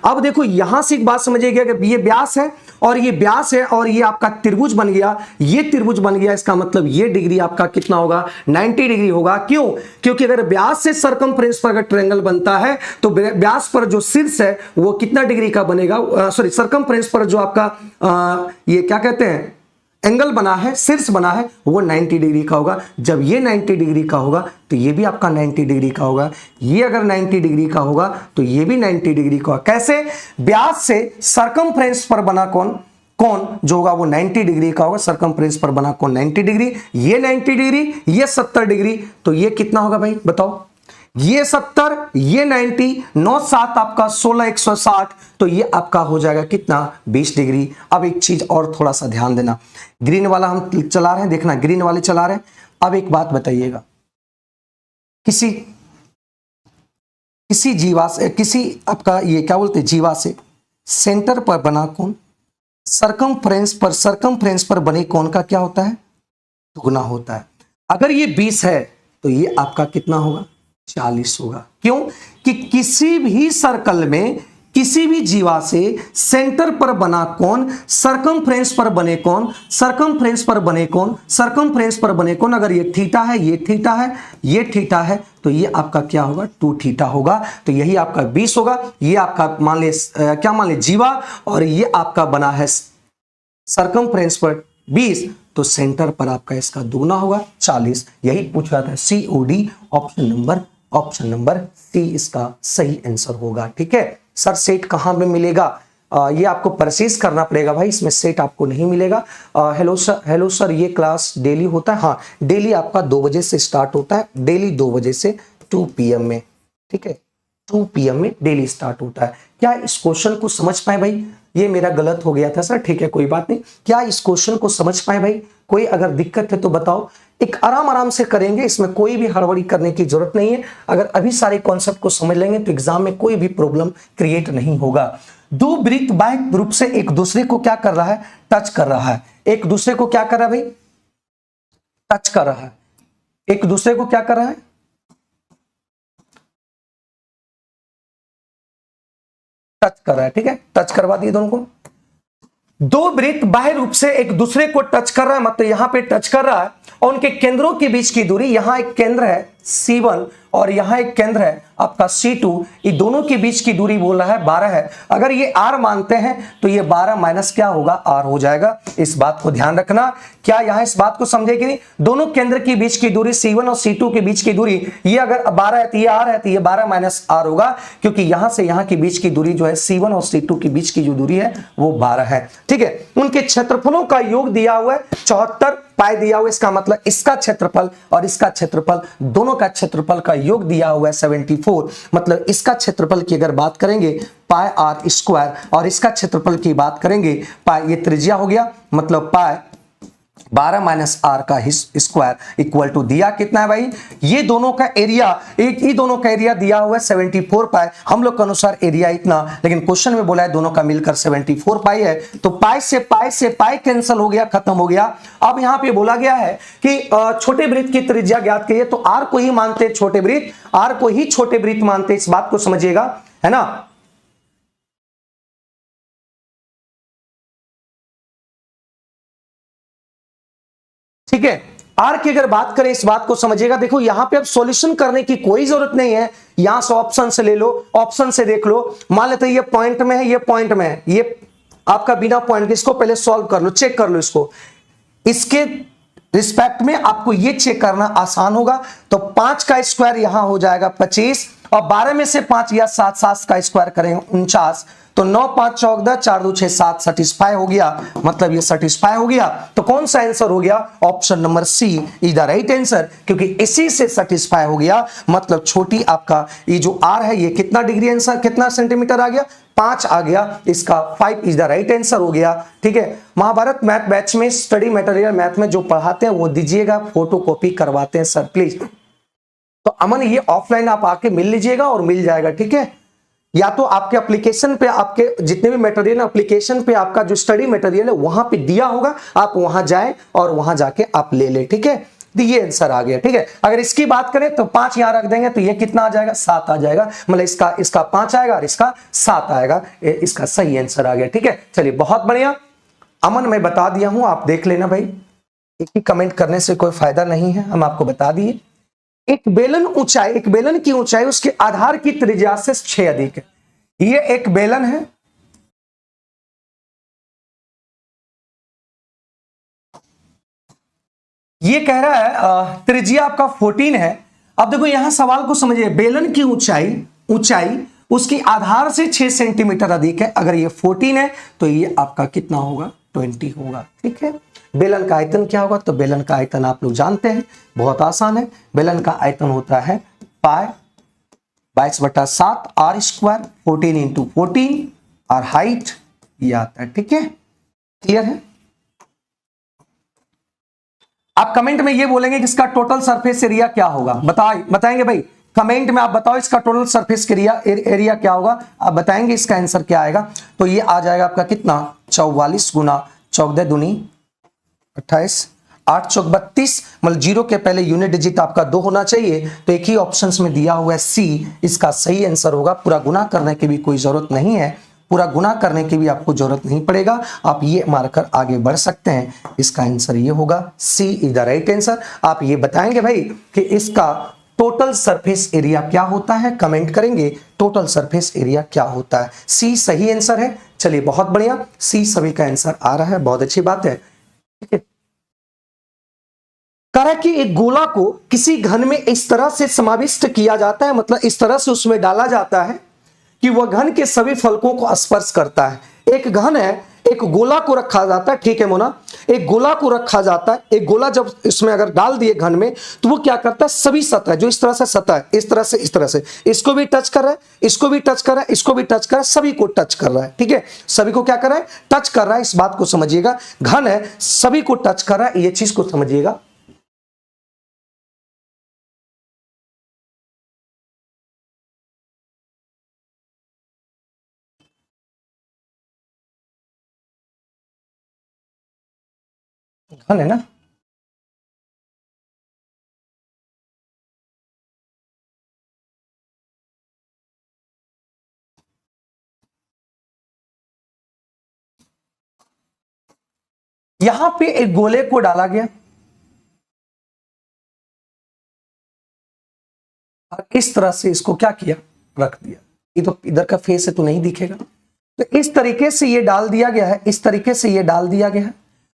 अब देखो यहां से एक बात समझिएगा कि ये व्यास है और ये आपका त्रिभुज बन गया, ये त्रिभुज बन गया, इसका मतलब ये डिग्री आपका कितना होगा, 90 डिग्री होगा। क्यों? क्योंकि अगर व्यास से सरकमफ्रेंस पर अगर ट्रायंगल बनता है तो व्यास पर जो शीर्ष है वो कितना डिग्री का बनेगा, सॉरी, सरकमफ्रेंस पर जो आपका ये क्या कहते हैं, एंगल बना है, शीर्ष बना है, वो 90 डिग्री का होगा। जब ये 90 डिग्री का होगा तो ये भी आपका 90 डिग्री का होगा, ये अगर 90 डिग्री का होगा तो ये भी 90 डिग्री का होगा। कैसे? व्यास से सरकमफ्रेंस पर बना कोण जो होगा वो 90 डिग्री का होगा, सरकमफ्रेंस पर बना कोण 90 डिग्री, ये 90 डिग्री, ये 70 डिग्री, तो ये कितना होगा भाई बताओ, ये 70, ये 90, 9 7 आपका 16, 160, तो ये आपका हो जाएगा कितना, 20 डिग्री। अब एक चीज और थोड़ा सा ध्यान देना, ग्रीन वाला हम चला रहे हैं, देखना ग्रीन वाले चला रहे हैं। अब एक बात बताइएगा, किसी जीवा से, किसी आपका ये क्या बोलते हैं, जीवा से सेंटर पर बना कोण सरकमफ्रेंस पर बने कोण का क्या होता है, दुगना होता है। अगर ये 20 है तो ये आपका कितना होगा, 40 होगा। क्यों? कि किसी भी सर्कल में, किसी भी जीवा से सेंटर पर बना कोण सरकमफ्रेंस पर बने कोण, अगर ये थीटा है, ये थीटा है, ये थीटा है, तो ये आपका क्या होगा, 2 थीटा होगा। तो यही आपका 20 होगा। ये आपका मान ले जीवा, और ये आपका बना है सरकमफ्रेंस पर 20, तो सेंटर पर आपका इसका दुगना होगा 40। यही पूछ रहा था COD, ऑप्शन नंबर सी इसका सही आंसर होगा। ठीक है सर, सेट कहां पे मिलेगा, ये आपको परचेज करना पड़ेगा भाई, इसमें सेट आपको नहीं मिलेगा। हेलो सर, ये क्लास डेली होता है? हाँ, डेली आपका 2 बजे से स्टार्ट होता है, डेली 2 बजे से 2 PM में। ठीक है, 2 PM में डेली स्टार्ट होता है। क्या इस क्वेश्चन को समझ पाए भाई? ये मेरा गलत हो गया था सर, ठीक है कोई बात नहीं। क्या इस क्वेश्चन को समझ पाए भाई? कोई अगर दिक्कत है तो बताओ। एक आराम से करेंगे, इसमें कोई भी हड़बड़ी करने की जरूरत नहीं है। अगर अभी सारे कॉन्सेप्ट को समझ लेंगे तो एग्जाम में कोई भी प्रॉब्लम क्रिएट नहीं होगा। दो वृत्त बाह्य रूप से एक दूसरे को क्या कर रहा है, टच कर रहा है। एक दूसरे को क्या कर रहा है भाई, टच कर रहा है। एक दूसरे को क्या कर रहा है, टच कर रहा है। ठीक है, टच करवा दिए दोनों को। दो वृत्त बाह्य रूप से एक दूसरे को टच कर रहा है, मतलब यहां पे टच कर रहा है, और उनके केंद्रों के बीच की दूरी, यहां एक केंद्र है C1 और यहां एक केंद्र है आपका C2, ये दोनों के बीच की दूरी बोल रहा है 12 है। अगर ये R मानते हैं तो ये 12 माइनस क्या होगा, R हो जाएगा। इस बात को ध्यान रखना। क्या यहां इस बात को समझे कि नहीं? दोनों केंद्र के बीच की दूरी C1 और C2 के बीच की दूरी, ये अगर 12 है तो ये R है, तो ये 12 माइनस R होगा, क्योंकि यहां से यहां के बीच की दूरी जो है C1 और C2 के बीच की जो दूरी है वो 12 है। ठीक है, उनके क्षेत्रफलों का योग दिया हुआ है 74 पाई दिया हुआ, इसका मतलब इसका क्षेत्रफल और इसका क्षेत्रफल, दोनों का क्षेत्रफल का योग दिया हुआ है 74। मतलब इसका क्षेत्रफल की अगर बात करेंगे पाई R स्क्वायर, और इसका क्षेत्रफल की बात करेंगे पाई, ये त्रिज्या हो गया, मतलब पाई 12 माइनस R का स्क्वायर इक्वल टू दिया कितना है भाई, ये दोनों का एरिया, एक ही दोनों का एरिया दिया हुआ है 74 पाई। हम लोग के अनुसार एरिया इतना, लेकिन क्वेश्चन में बोला है दोनों का मिलकर 74 पाई है। तो पाई से पाई कैंसिल हो गया, खत्म हो गया। अब यहां पे बोला गया है कि छोटे वृत्त की त्रिज्या ज्ञात कीजिए, तो R को ही मानते छोटे वृत्त, R को ही छोटे वृत्त मानते, इस बात को समझिएगा, है ना। ठीक है, आर की अगर बात करें, इस बात को समझिएगा, देखो यहां पे अब सॉल्यूशन करने की कोई जरूरत नहीं है, यहां से ऑप्शन से ले लो, ऑप्शन से देख लो। मान लेते ये पॉइंट में है, ये पॉइंट में है, ये आपका बिना पॉइंट के, इसको पहले सॉल्व कर लो, चेक कर लो इसको, इसके रिस्पेक्ट में आपको ये चेक करना आसान होगा। तो 5 का स्क्वायर यहां हो जाएगा 25, और 12 में से 5 या 7, 7 का स्क्वायर करेंगे 49, तो 9 5 14 4 2 6 7 सेटिस्फाई हो गया, मतलब ये सेटिस्फाई हो गया। तो कौन सा आंसर हो गया? Option number C is the right answer, क्योंकि इसी से सेटिस्फाई हो गया, मतलब छोटी आपका ये जो आर है ये कितना डिग्री आंसर, कितना सेंटीमीटर आ गया? 5 आ गया, इसका 5 इज द राइट आंसर हो गया। ठीक है, महाभारत मैथ बैच में स्टडी मटेरियल मैथ में जो पढ़ाते हैं वो दीजिएगा, फोटो कॉपी करवाते हैं सर प्लीज। तो अमन ये ऑफलाइन आप आके मिल लीजिएगा और मिल जाएगा, ठीक है। या तो आपके एप्लीकेशन पे, आपके जितने भी मटेरियल एप्लीकेशन पे आपका जो स्टडी मटेरियल है वहां पे दिया होगा, आप वहां जाएं और वहां जाके आप ले ले, ठीक है। तो ये आंसर आ गया, ठीक है। अगर इसकी बात करें तो 5 यहां रख देंगे तो ये कितना आ जाएगा? 7 आ जाएगा, मतलब इसका 5 आएगा और इसका 7 आएगा, इसका सही आंसर आ गया, ठीक है। चलिए बहुत बढ़िया, अमन मैं बता दिया हूं, आप देख लेना भाई, एक ही कमेंट करने से कोई फायदा नहीं है, हम आपको बता दिए। एक बेलन ऊंचाई, एक बेलन की ऊंचाई उसके आधार की त्रिज्या से 6 अधिक है। ये एक बेलन है, ये कह रहा है त्रिज्या आपका 14 है। अब देखो यहां सवाल को समझिए, बेलन की ऊंचाई उसकी आधार से 6 सेंटीमीटर अधिक है। अगर ये 14 है तो ये आपका कितना होगा? 20 होगा, ठीक है। बेलन का आयतन क्या होगा? तो बेलन का आयतन आप लोग जानते हैं, बहुत आसान है। बेलन का आयतन होता है पाई 22/7 आर स्क्वायर, 14 इंटू 14, और हाइट ये आता है, ठीक है। क्लियर है? आप कमेंट में ये बोलेंगे कि इसका टोटल सरफेस एरिया क्या होगा, बताएंगे भाई, कमेंट में आप बताओ इसका टोटल सरफेस एरिया क्या होगा, आप बताएंगे इसका आंसर क्या आएगा। तो ये आ जाएगा आपका कितना? 44 गुना 14 दूनी 28, 8 चौक 32, मतलब जीरो के पहले यूनिट डिजिट आपका 2 होना चाहिए। तो एक ही ऑप्शंस में दिया हुआ है सी, इसका सही आंसर होगा। पूरा गुना करने की भी कोई जरूरत नहीं है, पूरा गुना करने की भी आपको जरूरत नहीं पड़ेगा, आप ये मारकर आगे बढ़ सकते हैं। इसका आंसर ये होगा, सी इज द राइट आंसर। आप ये बताएंगे भाई कि इसका टोटल सरफेस एरिया क्या होता है, कमेंट करेंगे टोटल सरफेस एरिया क्या होता है। सी सही आंसर है। चलिए बहुत बढ़िया, सी सभी का आंसर आ रहा है, बहुत अच्छी बात है, ठीक है। कह रहा है कि एक गोला को किसी घन में इस तरह से समाविष्ट किया जाता है, मतलब इस तरह से उसमें डाला जाता है कि वह घन के सभी फलकों को स्पर्श करता है। एक घन है, एक गोला को रखा जाता है, ठीक है मोना, एक गोला को रखा जाता है। एक गोला जब इसमें अगर डाल दिए घन में तो वो क्या करता है? सभी सतह जो इस तरह से सतह है, इस तरह से, इस तरह से, इसको भी टच कर रहा है, इसको भी टच कर रहा है, इसको भी टच कर रहा है, सभी को टच कर रहा है, ठीक है। सभी को क्या कर रहा है? टच कर रहा है। इस बात को समझिएगा, घन है, सभी को टच कर रहा है, ये चीज को समझिएगा। घन है ना, यहां पे एक गोले को डाला गया और इस तरह से इसको क्या किया? रख दिया। ये तो इधर का फेस है तो नहीं दिखेगा, तो इस तरीके से ये डाल दिया गया है, इस तरीके से ये डाल दिया गया है।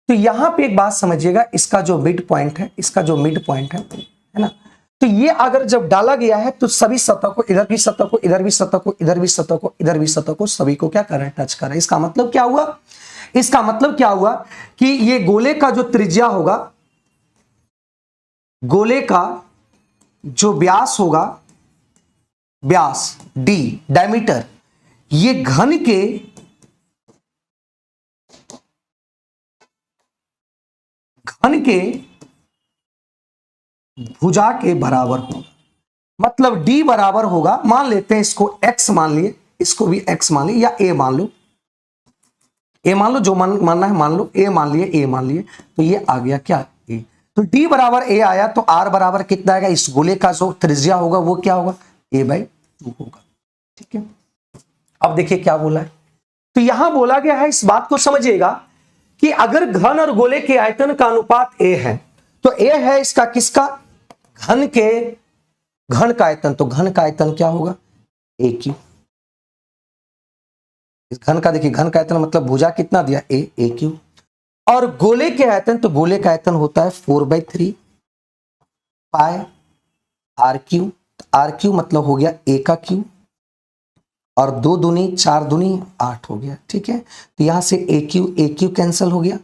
तो यहां पे एक बात समझिएगा, इसका जो मिड पॉइंट है, इसका जो मिड पॉइंट है ना, तो ये अगर जब डाला गया है तो सभी सतह को, इधर भी सतह को, इधर भी सतह को, इधर भी सतह को, इधर भी सतह को, सभी को क्या कर रहा है? टच कर रहा है। इसका मतलब क्या हुआ? इसका मतलब क्या हुआ कि ये गोले का जो त्रिज्या होगा, गोले का जो व्यास होगा, व्यास d डायमीटर, ये घन के भुजा के बराबर होगा। मतलब d बराबर होगा, मान लेते हैं इसको x मान लिए, इसको भी x मान लिए, या a मान लो, a मान लो, जो मानना है मान लो, a मान लिए, a मान लिए, तो ये आ गया क्या? a। तो d बराबर a आया, तो r बराबर कितना आएगा? इस गोले का जो त्रिज्या होगा वो क्या होगा? a/2 होगा, ठीक है। अब देखिए क्या बोला है, तो यहां बोला गया है, इस बात को समझिएगा कि अगर घन और गोले के आयतन का अनुपात a है तो ए है इसका किसका, घन का आयतन, तो घन का आयतन क्या होगा, ए क्यू। इस घन का देखिए, घन का आयतन मतलब भुजा कितना दिया, ए क्यू। और गोले के आयतन, तो गोले का आयतन होता है 4/3 पाई आर क्यू। आर क्यू मतलब हो गया ए का क्यू, और 2 दूनी 4 दूनी 8 हो गया, ठीक है। तो यहां से ए क्यू कैंसिल हो गया,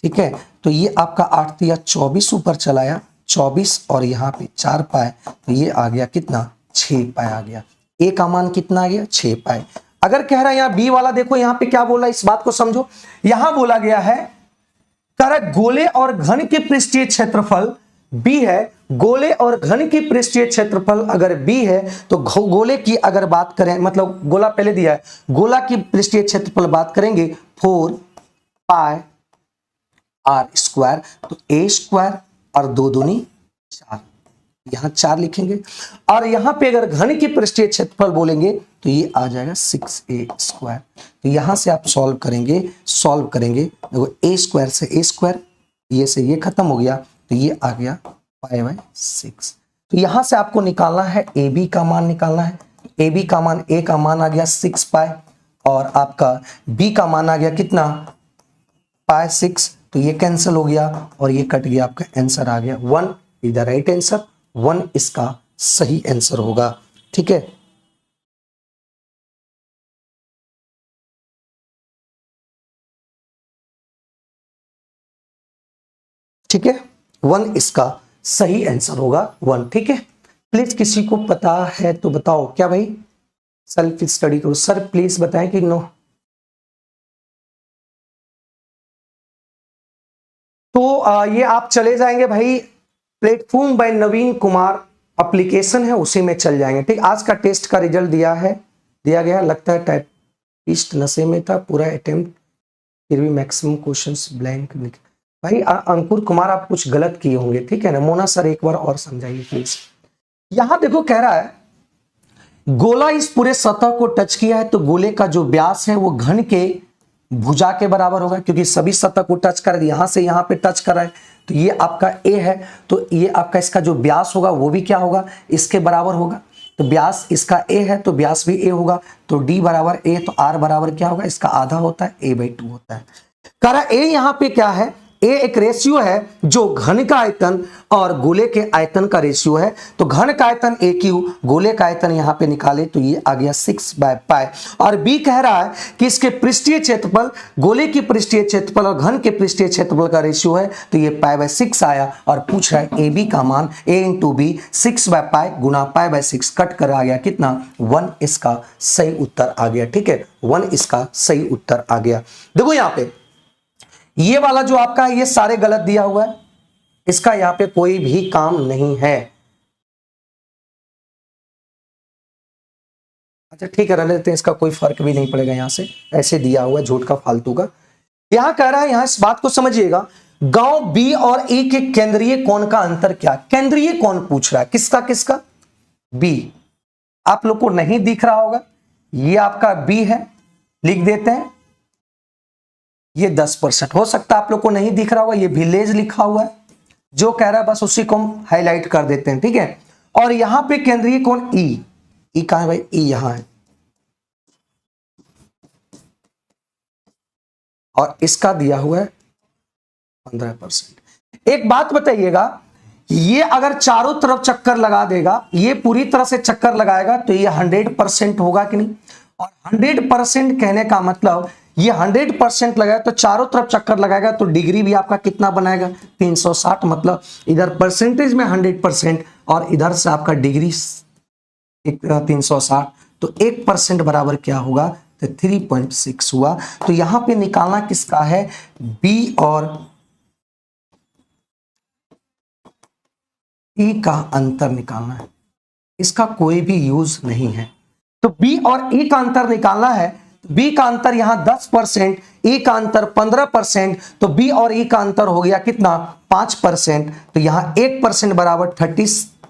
ठीक है। तो ये आपका 8 दिया 24 ऊपर चलाया 24, और यहाँ पे 4 पाए, तो ये आ गया कितना, 6 पाए आ गया। ए का मान कितना आ गया, 6 पाए। अगर कह रहा है यहाँ बी वाला, देखो यहाँ पे क्या बोला, इस बात को समझो। यहां बोला गया है गोले और घन के पृष्ठीय क्षेत्रफल बी है, गोले और घन की पृष्ठीय क्षेत्रफल अगर बी है, तो गोले की अगर बात करें, मतलब गोला पहले दिया है, गोला की पृष्ठीय क्षेत्रफल बात करेंगे 4 पाई आर स्क्वायर, तो ए स्क्वायर और 2 दूनी 4, यहां 4 लिखेंगे। और यहां पे अगर घन की पृष्ठीय क्षेत्रफल बोलेंगे तो ये आ जाएगा 6a स्क्वायर। तो यहां से आप सॉल्व करेंगे देखो, ए स्क्वायर से ए स्क्वायर, ये से ये खत्म हो गया, तो ये आ गया π/6। तो यहां से आपको निकालना है ए बी का मान निकालना है। ए बी का मान, ए का मान आ गया 6 पाई, और आपका बी का मान आ गया कितना, π/6। तो ये कैंसिल हो गया और ये कट गया, आपका आंसर आ गया 1 इज द राइट आंसर, 1 इसका सही आंसर होगा, ठीक है। ठीक है, 1 इसका सही आंसर होगा, 1, ठीक है। प्लीज किसी को पता है तो बताओ, क्या भाई सेल्फ स्टडी करो, सर प्लीज बताएं कि नो। तो ये आप चले जाएंगे भाई, प्लेटफॉर्म बाय नवीन कुमार एप्लीकेशन है, उसी में चल जाएंगे, ठीक। आज का टेस्ट का रिजल्ट दिया गया, लगता है टाइपिस्ट नशे में था, पूरा अटेम्प्ट फिर भी मैक्सिमम क्वेश्चंस ब्लैंक निकले। भाई अंकुर कुमार आप कुछ गलत किए होंगे, ठीक है ना। मोना सर एक बार और समझाइए प्लीज। यहां देखो कह रहा है गोला इस पूरे सतह को टच किया है, तो गोले का जो व्यास है वो घन के भुजा के बराबर होगा, क्योंकि सभी सतह को टच कर, यहां से यहां पे टच कर रहा है, तो ये आपका ए है, तो ये आपका इसका जो व्यास होगा वो भी क्या होगा, इसके बराबर होगा। तो व्यास इसका ए है तो व्यास भी ए होगा, तो डी बराबर ए, तो आर बराबर क्या होगा, इसका आधा होता है, a/2 होता है। कह रहा ए यहां पे क्या है, ए एक रेशियो है जो घन का आयतन और गोले के आयतन का रेशियो है। तो घन का आयतन ए क्यू, गोले का आयतन यहां पे निकाले तो ये आ गया 6/π। और बी कह रहा है कि इसके पृष्ठीय क्षेत्रफल, गोले की पृष्ठीय क्षेत्रफल और घन के पृष्ठीय क्षेत्रफल का रेशियो है, तो ये π/6 आया। और पूछ रहा है ए बी का मान, a × b 6/π गुना π/6 कट कर आ गया कितना, 1 इसका सही उत्तर आ गया, ठीक है, 1 इसका सही उत्तर आ गया। देखो यहां पे ये वाला जो आपका है ये सारे गलत दिया हुआ है, इसका यहां पे कोई भी काम नहीं है। अच्छा ठीक है, रह लेते हैं, इसका कोई फर्क भी नहीं पड़ेगा, यहां से ऐसे दिया हुआ है झूठ का फालतू का। यहां कह रहा है, यहां इस बात को समझिएगा, गांव बी और ए के केंद्रीय कोण का अंतर क्या, केंद्रीय कोण पूछ रहा है, किसका बी। आप लोग को नहीं दिख रहा होगा, ये आपका बी है, लिख देते हैं, ये 10% हो सकता है आप लोग को नहीं दिख रहा होगा, ये विलेज लिखा हुआ है, जो कह रहा है बस उसी को हम हाईलाइट कर देते हैं, ठीक है। और यहां पे केंद्रीय कोण ई कहां है भाई, ई यहां है, और इसका दिया हुआ है 15%। एक बात बताइएगा, ये अगर चारों तरफ चक्कर लगा देगा, ये पूरी तरह से चक्कर लगाएगा, तो ये 100% होगा कि नहीं। और 100% कहने का मतलब ये 100% लगाया तो चारों तरफ चक्कर लगाएगा, तो डिग्री भी आपका कितना बनाएगा, 360। मतलब इधर परसेंटेज में 100% और इधर से आपका डिग्री 360, तो 1% बराबर क्या होगा, तो 3.6 हुआ। तो यहां पे निकालना किसका है, बी और ई का अंतर निकालना है, इसका कोई भी यूज नहीं है। तो बी और ई का अंतर निकालना है, बी का अंतर यहां 10%, ई का अंतर 15%, तो बी और ई का अंतर हो गया कितना, 5%। तो यहां 1% बराबर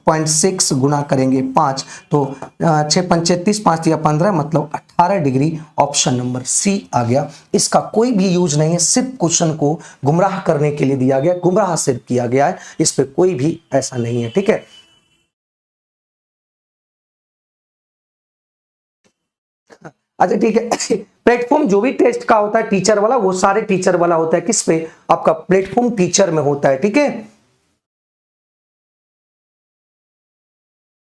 0.6 गुना करेंगे 5 तो 6 पंचे 30, 5 या 15 मतलब 18 डिग्री। ऑप्शन नंबर सी आ गया। इसका कोई भी यूज नहीं है, सिर्फ क्वेश्चन को गुमराह करने के लिए दिया गया, गुमराह सिर्फ किया गया है, इस पे कोई भी ऐसा नहीं है। ठीक है, अच्छा ठीक है। प्लेटफॉर्म जो भी टेस्ट का होता है टीचर वाला, वो सारे टीचर वाला होता है। किस पे? आपका प्लेटफॉर्म टीचर में होता है। ठीक है,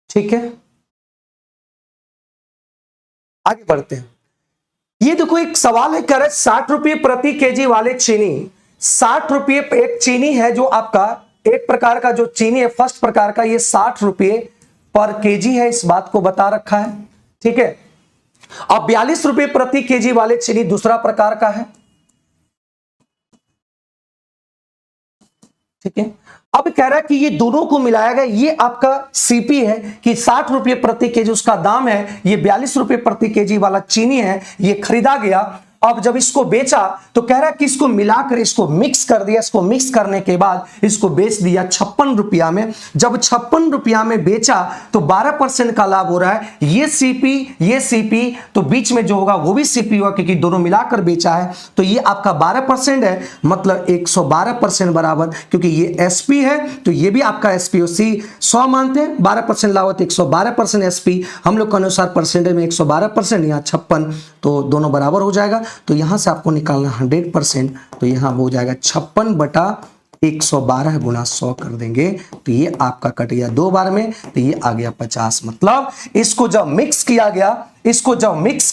ठीक है, आगे बढ़ते हैं। ये देखो एक सवाल है, कह रहे 60 रुपये प्रति केजी वाले चीनी, 60 रुपये एक चीनी है जो आपका एक प्रकार का जो चीनी है फर्स्ट प्रकार का, ये 60 रुपये पर केजी है, इस बात को बता रखा है। ठीक है, अब 42 रुपये प्रति केजी वाले चीनी दूसरा प्रकार का है। ठीक है, अब कह रहा है कि ये दोनों को मिलाया गया, ये आपका सीपी है कि 60 रुपये प्रति केजी उसका दाम है, ये 42 रुपये प्रति केजी वाला चीनी है, ये खरीदा गया। अब जब इसको बेचा तो कह रहा है कि इसको मिलाकर इसको मिक्स कर दिया, इसको मिक्स करने के बाद इसको बेच दिया 56 रुपया में। जब 56 रुपया में बेचा तो 12% का लाभ हो रहा है। ये सीपी तो बीच में जो होगा वो भी सीपी होगा क्योंकि दोनों मिलाकर बेचा है, तो ये आपका 12% है, मतलब 112% बराबर, क्योंकि ये एसपी है तो ये भी आपका एसपी हो। सी 100 मानते हैं, 12% लाभ होता है, 112% एसपी। हम लोग के अनुसार परसेंटेज में 112%, यहाँ 56, तो दोनों बराबर हो जाएगा। तो यहां से आपको निकालना 100%, तो यहां हो जाएगा 56/112 गुना 100 कर देंगे, तो ये आपका कट गया 2 बार में, तो ये आ गया 50। मतलब इसको जब मिक्स किया गया तो इसको जब मिक्स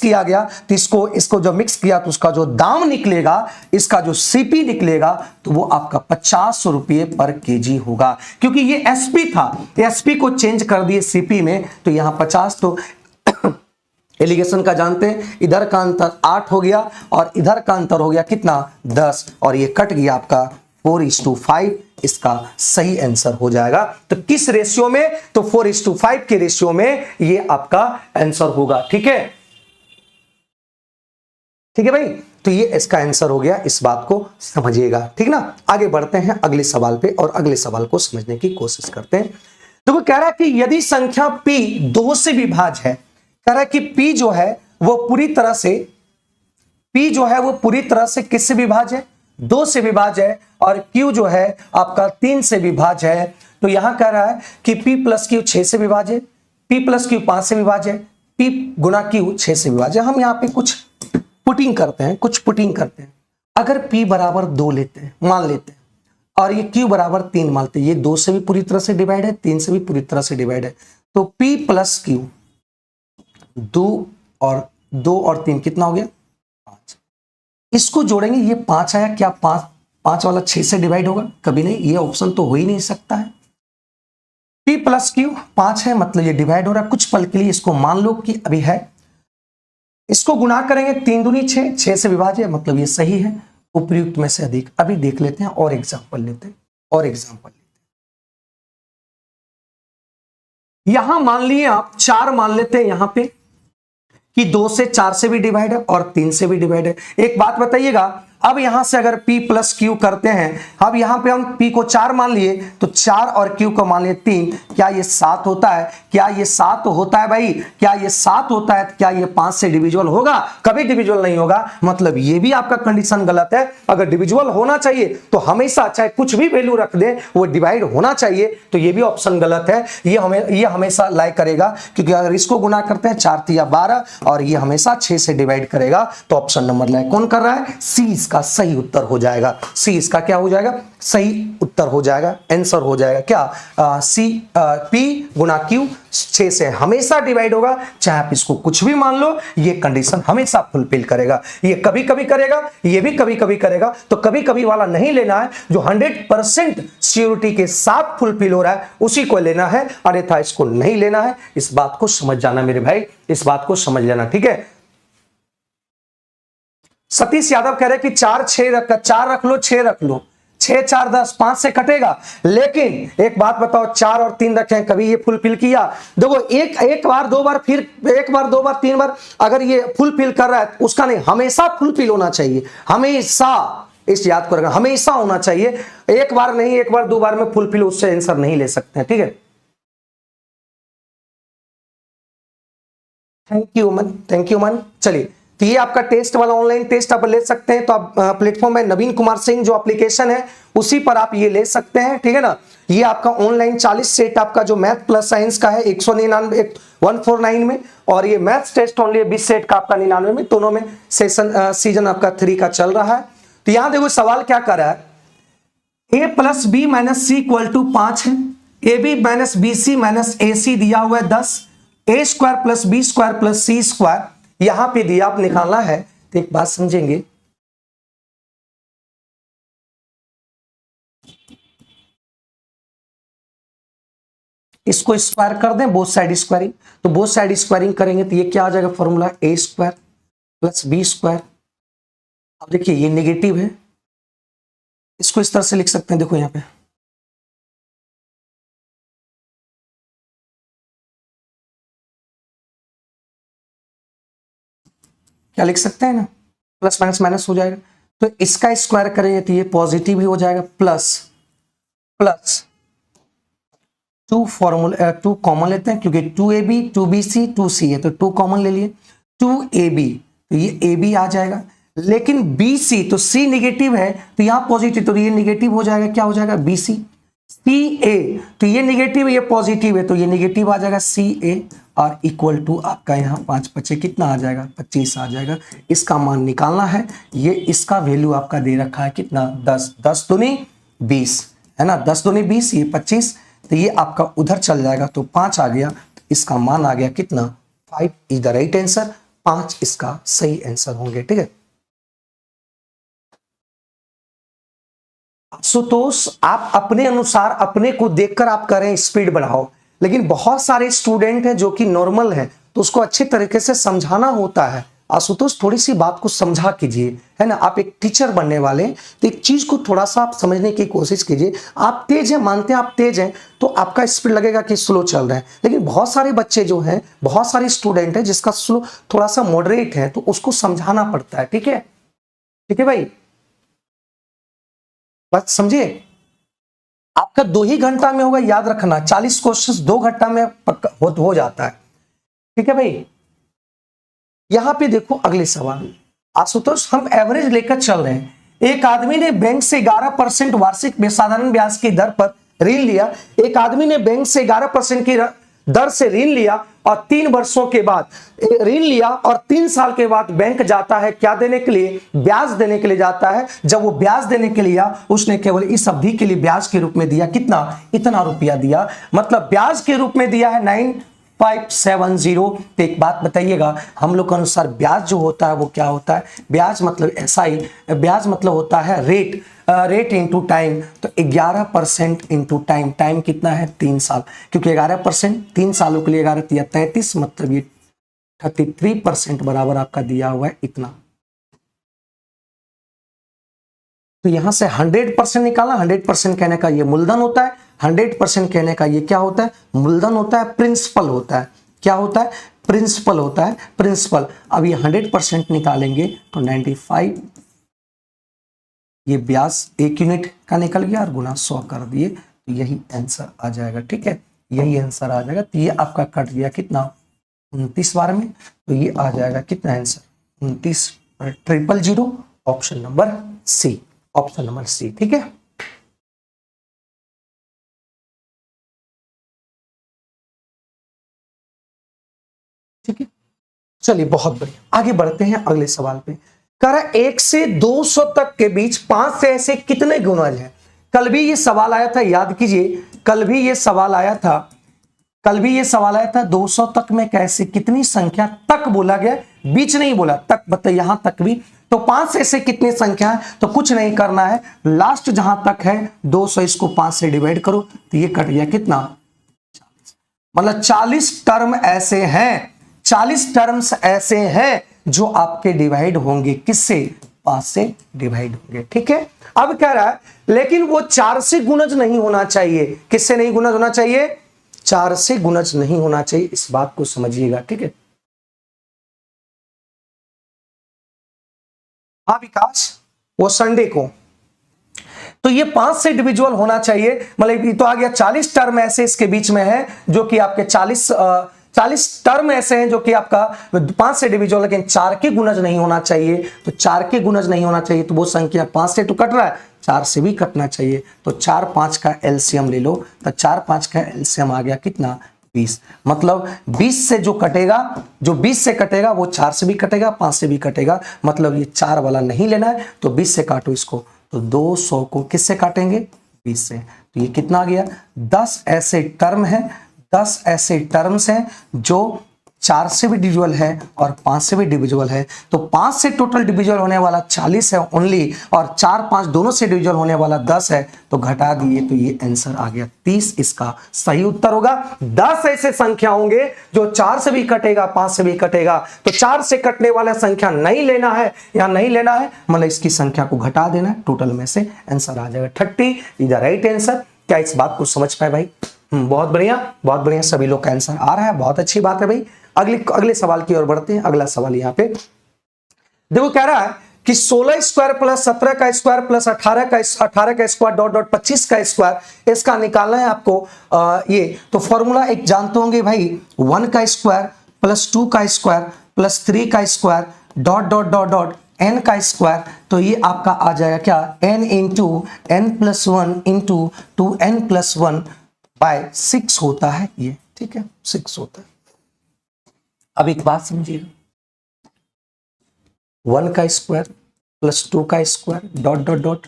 किया तो उसका जो दाम निकलेगा, इसका जो सीपी निकलेगा, तो वो आपका 50 रुपये पर केजी होगा। क्योंकि ये एसपी था, एसपी को चेंज कर दिए सीपी में, तो यहां 50, तो एलिगेशन का जानते हैं, इधर का अंतर 8 हो गया और इधर का अंतर हो गया कितना 10, और ये कट गया आपका 4:5, इसका सही आंसर हो जाएगा। तो किस रेशियो में? तो 4:5 के रेशियो में ये आपका आंसर होगा। ठीक है, ठीक है भाई, तो ये इसका आंसर हो गया, इस बात को समझिएगा। ठीक ना, आगे बढ़ते हैं अगले सवाल पे और अगले सवाल को समझने की कोशिश करते हैं। तो वो कह रहा है कि यदि संख्या p 2 से विभाज्य है, कह रहा है कि P जो है वो पूरी तरह से किससे विभाज्य है? 2 से विभाज्य है, और Q जो है आपका 3 से विभाज्य है। तो यहां कह रहा है कि P + Q 6 से विभाज्य है, P + Q 5 से विभाज्य है, P × Q 6 से विभाज्य है। हम यहाँ पे कुछ पुटिंग करते हैं। अगर P बराबर 2 मान लेते हैं और ये Q बराबर 3 मानते हैं, ये 2 से भी पूरी तरह से डिवाइड है, 3 से भी पूरी तरह से डिवाइड है, तो P + Q 2 और 3 कितना हो गया 5। इसको जोड़ेंगे, ये 5 आया, क्या 5 वाला 6 से डिवाइड होगा? कभी नहीं, ये ऑप्शन तो हो ही नहीं सकता है। P + Q 5 है, मतलब ये डिवाइड हो रहा है। कुछ पल के लिए इसको मान लो कि अभी है, इसको गुणा करेंगे 3 दूनी 6, 6 से विभाज्य, मतलब ये सही है। उपयुक्त में से अधिक। अभी देख लेते हैं और एग्जाम्पल लेते हैं। यहां मान लिए आप 4 मान लेते हैं यहां पे कि 2 से 4 से भी डिवाइड है और 3 से भी डिवाइड है। एक बात बताइएगा, अब यहां से अगर P + Q करते हैं, अब यहां पे हम P को 4 मान लिए तो 4 और Q को मान लिए 3, क्या ये 7 होता है? क्या ये 7 होता है भाई? क्या ये 7 होता है? क्या ये 5 से डिविजिबल होगा? कभी डिविजिबल नहीं होगा, मतलब ये भी आपका कंडीशन गलत है। अगर डिविजिबल होना चाहिए तो हमेशा चाहे कुछ भी वैल्यू रख दे वो डिवाइड होना चाहिए, तो ये भी ऑप्शन गलत है। ये हमेशा लाइक करेगा, क्योंकि अगर इसको गुना करते हैं 4 × 12 और ये हमेशा 6 से डिवाइड करेगा, तो ऑप्शन नंबर लाइक कौन कर रहा है? सी का सही उत्तर हो जाएगा। सी इसका क्या हो जाएगा? सही उत्तर हो जाएगा, आंसर हो जाएगा क्या? सी P × Q 6 से हमेशा डिवाइड होगा, चाहे आप इसको कुछ भी मान लो, ये कंडीशन हमेशा फुलफिल करेगा। ये कभी कभी करेगा, ये भी कभी कभी करेगा, तो कभी कभी वाला नहीं लेना है। जो 100% श्योरिटी के साथ फुलफिल हो रहा है उसी को लेना है, अन्यथा इसको नहीं लेना है। इस बात को समझ जाना मेरे भाई, इस बात को समझ लेना। ठीक है, सतीश यादव कह रहे कि 4 रख लो 6 रख लो, 6 4 10, 5 से कटेगा। लेकिन एक बात बताओ, 4 और 3 रखें, कभी ये फुलफिल किया? देखो एक बार 2 बार, फिर एक बार 2 बार 3 बार, अगर ये फुलफिल कर रहा है उसका नहीं, हमेशा फुलफिल होना चाहिए, हमेशा। इस याद को रखना, हमेशा होना चाहिए। एक बार नहीं, एक बार 2 बार में फुलफिल, उससे आंसर नहीं ले सकते हैं। ठीक है, थैंक यू मन, थैंक यू मन। चलिए, तो ये आपका टेस्ट वाला ऑनलाइन टेस्ट आप ले सकते हैं। तो आप प्लेटफॉर्म है नवीन कुमार सिंह जो एप्लीकेशन है उसी पर आप ये ले सकते हैं, ठीक है ना। ये आपका ऑनलाइन 40 सेट आपका जो मैथ प्लस साइंस का है 199 149 में, और ये मैथ्स टेस्ट ओनली 20 सेट का आपका 99 में। दोनों में सीजन आपका 3 का चल रहा है। तो यहां देखो सवाल क्या कर रहा है, A plus B minus C equal to 5 है, A B minus B C minus A C दिया हुआ है 10, A square plus B square plus C square यहां पे दिया, आप निकालना है। तो एक बात समझेंगे, इसको स्क्वायर कर दें, बोथ साइड स्क्वायरिंग। तो बोथ साइड स्क्वायरिंग करेंगे तो ये क्या आ जाएगा फॉर्मूला, ए स्क्वायर प्लस बी स्क्वायर। अब देखिए ये नेगेटिव है, इसको इस तरह से लिख सकते हैं, देखो यहां पे क्या लिख सकते हैं ना, प्लस माइनस माइनस हो जाएगा। तो इसका स्क्वायर करेंगे तो ये पॉजिटिव ही हो जाएगा, प्लस प्लस 2 फॉर्मूला 2 कॉमन लेते हैं क्योंकि 2ab 2bc 2c है, तो 2 कॉमन ले लिए, 2ab तो ये ab आ जाएगा। लेकिन bc तो c निगेटिव है तो यहां पॉजिटिव, तो ये निगेटिव हो जाएगा, क्या हो जाएगा bc। ca तो ये निगेटिव है, ये पॉजिटिव है, तो ये निगेटिव आ जाएगा ca, और इक्वल टू आपका यहाँ 5 पचे कितना आ जाएगा, 25 आ जाएगा। इसका मान निकालना है। ये इसका वैल्यू आपका दे रखा है कितना, 10, 10 दूनी 20 है ना, 10 दूनी 20, ये 25, तो ये आपका उधर चल जाएगा, तो 5 आ गया। तो इसका मान आ गया कितना, 5 इज द राइट आंसर, 5 इसका सही आंसर होंगे, ठीक है। आशुतोष आप अपने अनुसार अपने को देखकर आप करें स्पीड बढ़ाओ, लेकिन बहुत सारे स्टूडेंट हैं जो कि नॉर्मल हैं, तो उसको अच्छे तरीके से समझाना होता है। आशुतोष थोड़ी सी बात को समझा कीजिए, है ना, आप एक टीचर बनने वाले हैं, तो एक चीज को थोड़ा सा आप समझने की कोशिश कीजिए। आप तेज हैं, मानते हैं आप तेज हैं, तो आपका स्पीड लगेगा कि स्लो चल रहा है, लेकिन बहुत सारे बच्चे जो हैं, बहुत सारे स्टूडेंट हैं जिसका स्लो थोड़ा सा मॉडरेट है, तो उसको समझाना पड़ता है, ठीक है, ठीक है भाई, बात समझिए। आपका 2 ही घंटा में होगा, याद रखना, 40 क्वेश्चन 2 घंटा में पक्का हो जाता है, ठीक है भाई। यहां पे देखो अगले सवाल, आशुतोष हम एवरेज लेकर चल रहे हैं, एक आदमी ने बैंक से 11% वार्षिक साधारण ब्याज की दर पर ऋण लिया, एक आदमी ने बैंक से 11% की दर से ऋण लिया और 3 वर्षों के बाद ऋण लिया और 3 साल के बाद बैंक जाता है क्या देने के लिए, ब्याज देने के लिए जाता है। जब वो ब्याज देने के लिए उसने केवल इस अवधि के लिए ब्याज के रूप में दिया कितना, इतना रुपया दिया, मतलब ब्याज के रूप में दिया है 9570। तो एक बात बताइएगा, हम लोग के अनुसार ब्याज जो होता है वो क्या होता है, ब्याज मतलब ऐसा ही, ब्याज मतलब होता है रेट, रेट इंटू टाइम। तो 11% इंटू टाइम, टाइम कितना है 3 साल, क्योंकि 11% 3 सालों के लिए 11 या 33, मतलब ये 33% बराबर आपका दिया हुआ है इतना। तो यहां से 100% निकाला, 100% कहने का ये मूलधन होता है, 100% कहने का ये क्या होता है, मूलधन होता है, प्रिंसिपल होता है, क्या होता है, प्रिंसिपल होता है, प्रिंसिपल। अब ये 100% निकालेंगे तो 95, ये ब्याज 1 यूनिट का निकल गया और गुना 100 कर दिए, तो यही आंसर आ जाएगा, ठीक है, यही आंसर आ जाएगा। तो ये आपका कट गया कितना, 29 बार में, तो ये आ जाएगा कितना answer, 29,000, option number C, option number C, ठीक है। ठीक है, चलिए बहुत बढ़िया, आगे बढ़ते हैं अगले सवाल पे। कह रहा 1 से 200 तक के बीच 5 से ऐसे कितने गुणज हैं। कल भी ये सवाल आया था, याद कीजिए, कल भी ये सवाल आया था, कल भी ये सवाल आया था 200 तक में कैसे, कितनी संख्या तक बोला गया, बीच नहीं बोला, तक बताइए, यहां तक भी। तो 5 से ऐसे कितनी संख्या है, तो कुछ नहीं करना है, लास्ट जहां तक है 200, इसको 5 से डिवाइड करो, तो ये कट गया कितना, 40, मतलब 40 टर्म ऐसे हैं, 40 टर्म्स ऐसे हैं जो आपके डिवाइड होंगे किससे, 5 से डिवाइड होंगे, ठीक है। अब कह रहा है लेकिन वो 4 से गुणज नहीं होना चाहिए, किससे नहीं गुणज होना चाहिए, 4 से गुणज नहीं होना चाहिए, इस बात को समझिएगा, ठीक है। हाँ विकास, वो संडे को, तो ये 5 से डिविजुअल होना चाहिए, मतलब ये तो आ गया 40 टर्म ऐसे इसके बीच में है जो कि आपके 40 40 टर्म ऐसे हैं जो कि आपका 5 से डिविजिबल लेकिन 4 के गुणज नहीं होना चाहिए। तो 4 के गुणज नहीं होना चाहिए तो वो संख्या 5 से तो कट रहा है, 4 से भी कटना चाहिए। तो 4 5 का एलसीएम ले लो, तो 4 5 का एलसीएम आ गया कितना 20। मतलब 20 से जो कटेगा, जो 20 से कटेगा वो 4 से भी कटेगा, 5 से भी कटेगा। मतलब ये 4 वाला नहीं लेना है तो 20 से काटो इसको, तो 200 को किससे काटेंगे 20 से। तो ये कितना आ गया 10 ऐसे टर्म है, 10 ऐसे टर्म्स हैं जो 4 से भी डिविजिबल है और 5 से भी डिविजिबल है। तो 5 से टोटल डिविजिबल होने वाला 40 है ओनली, और 4 5 दोनों से डिविजिबल होने वाला 10 है, तो घटा दिए तो ये आंसर आ गया 30। इसका सही उत्तर होगा। 10 ऐसे संख्या होंगे जो 4 से भी कटेगा 5 से भी कटेगा। तो 4 से कटने वाला संख्या नहीं लेना है या नहीं लेना है, मतलब इसकी संख्या को घटा देना है, टोटल में से आंसर आ जाएगा 30 इज द राइट आंसर। क्या इस बात को समझ पाए भाई? बहुत बढ़िया, बहुत बढ़िया, सभी लोग का आंसर आ रहा है, बहुत अच्छी बात है भाई। अगले सवाल की ओर बढ़ते हैं। अगला सवाल यहाँ पे देखो, कह रहा है कि 16 स्क्वायर प्लस 17 का स्क्वायर प्लस 18 का स्क्वायर डॉट डॉट 25 का स्क्वायर, इसका निकालना है आपको। ये तो फॉर्मूला एक जानते होंगे भाई, 1 का स्क्वायर प्लस 2 का स्क्वायर प्लस 3 का square dot dot dot dot n का स्क्वायर। तो ये आपका आ जाएगा क्या n into n plus 1 into 2n plus 1 by 6 होता है ये, ठीक है 6 होता है। अब एक बात समझिएगा, 1 का स्क्वायर प्लस 2 का स्क्वायर डॉट डॉट डॉट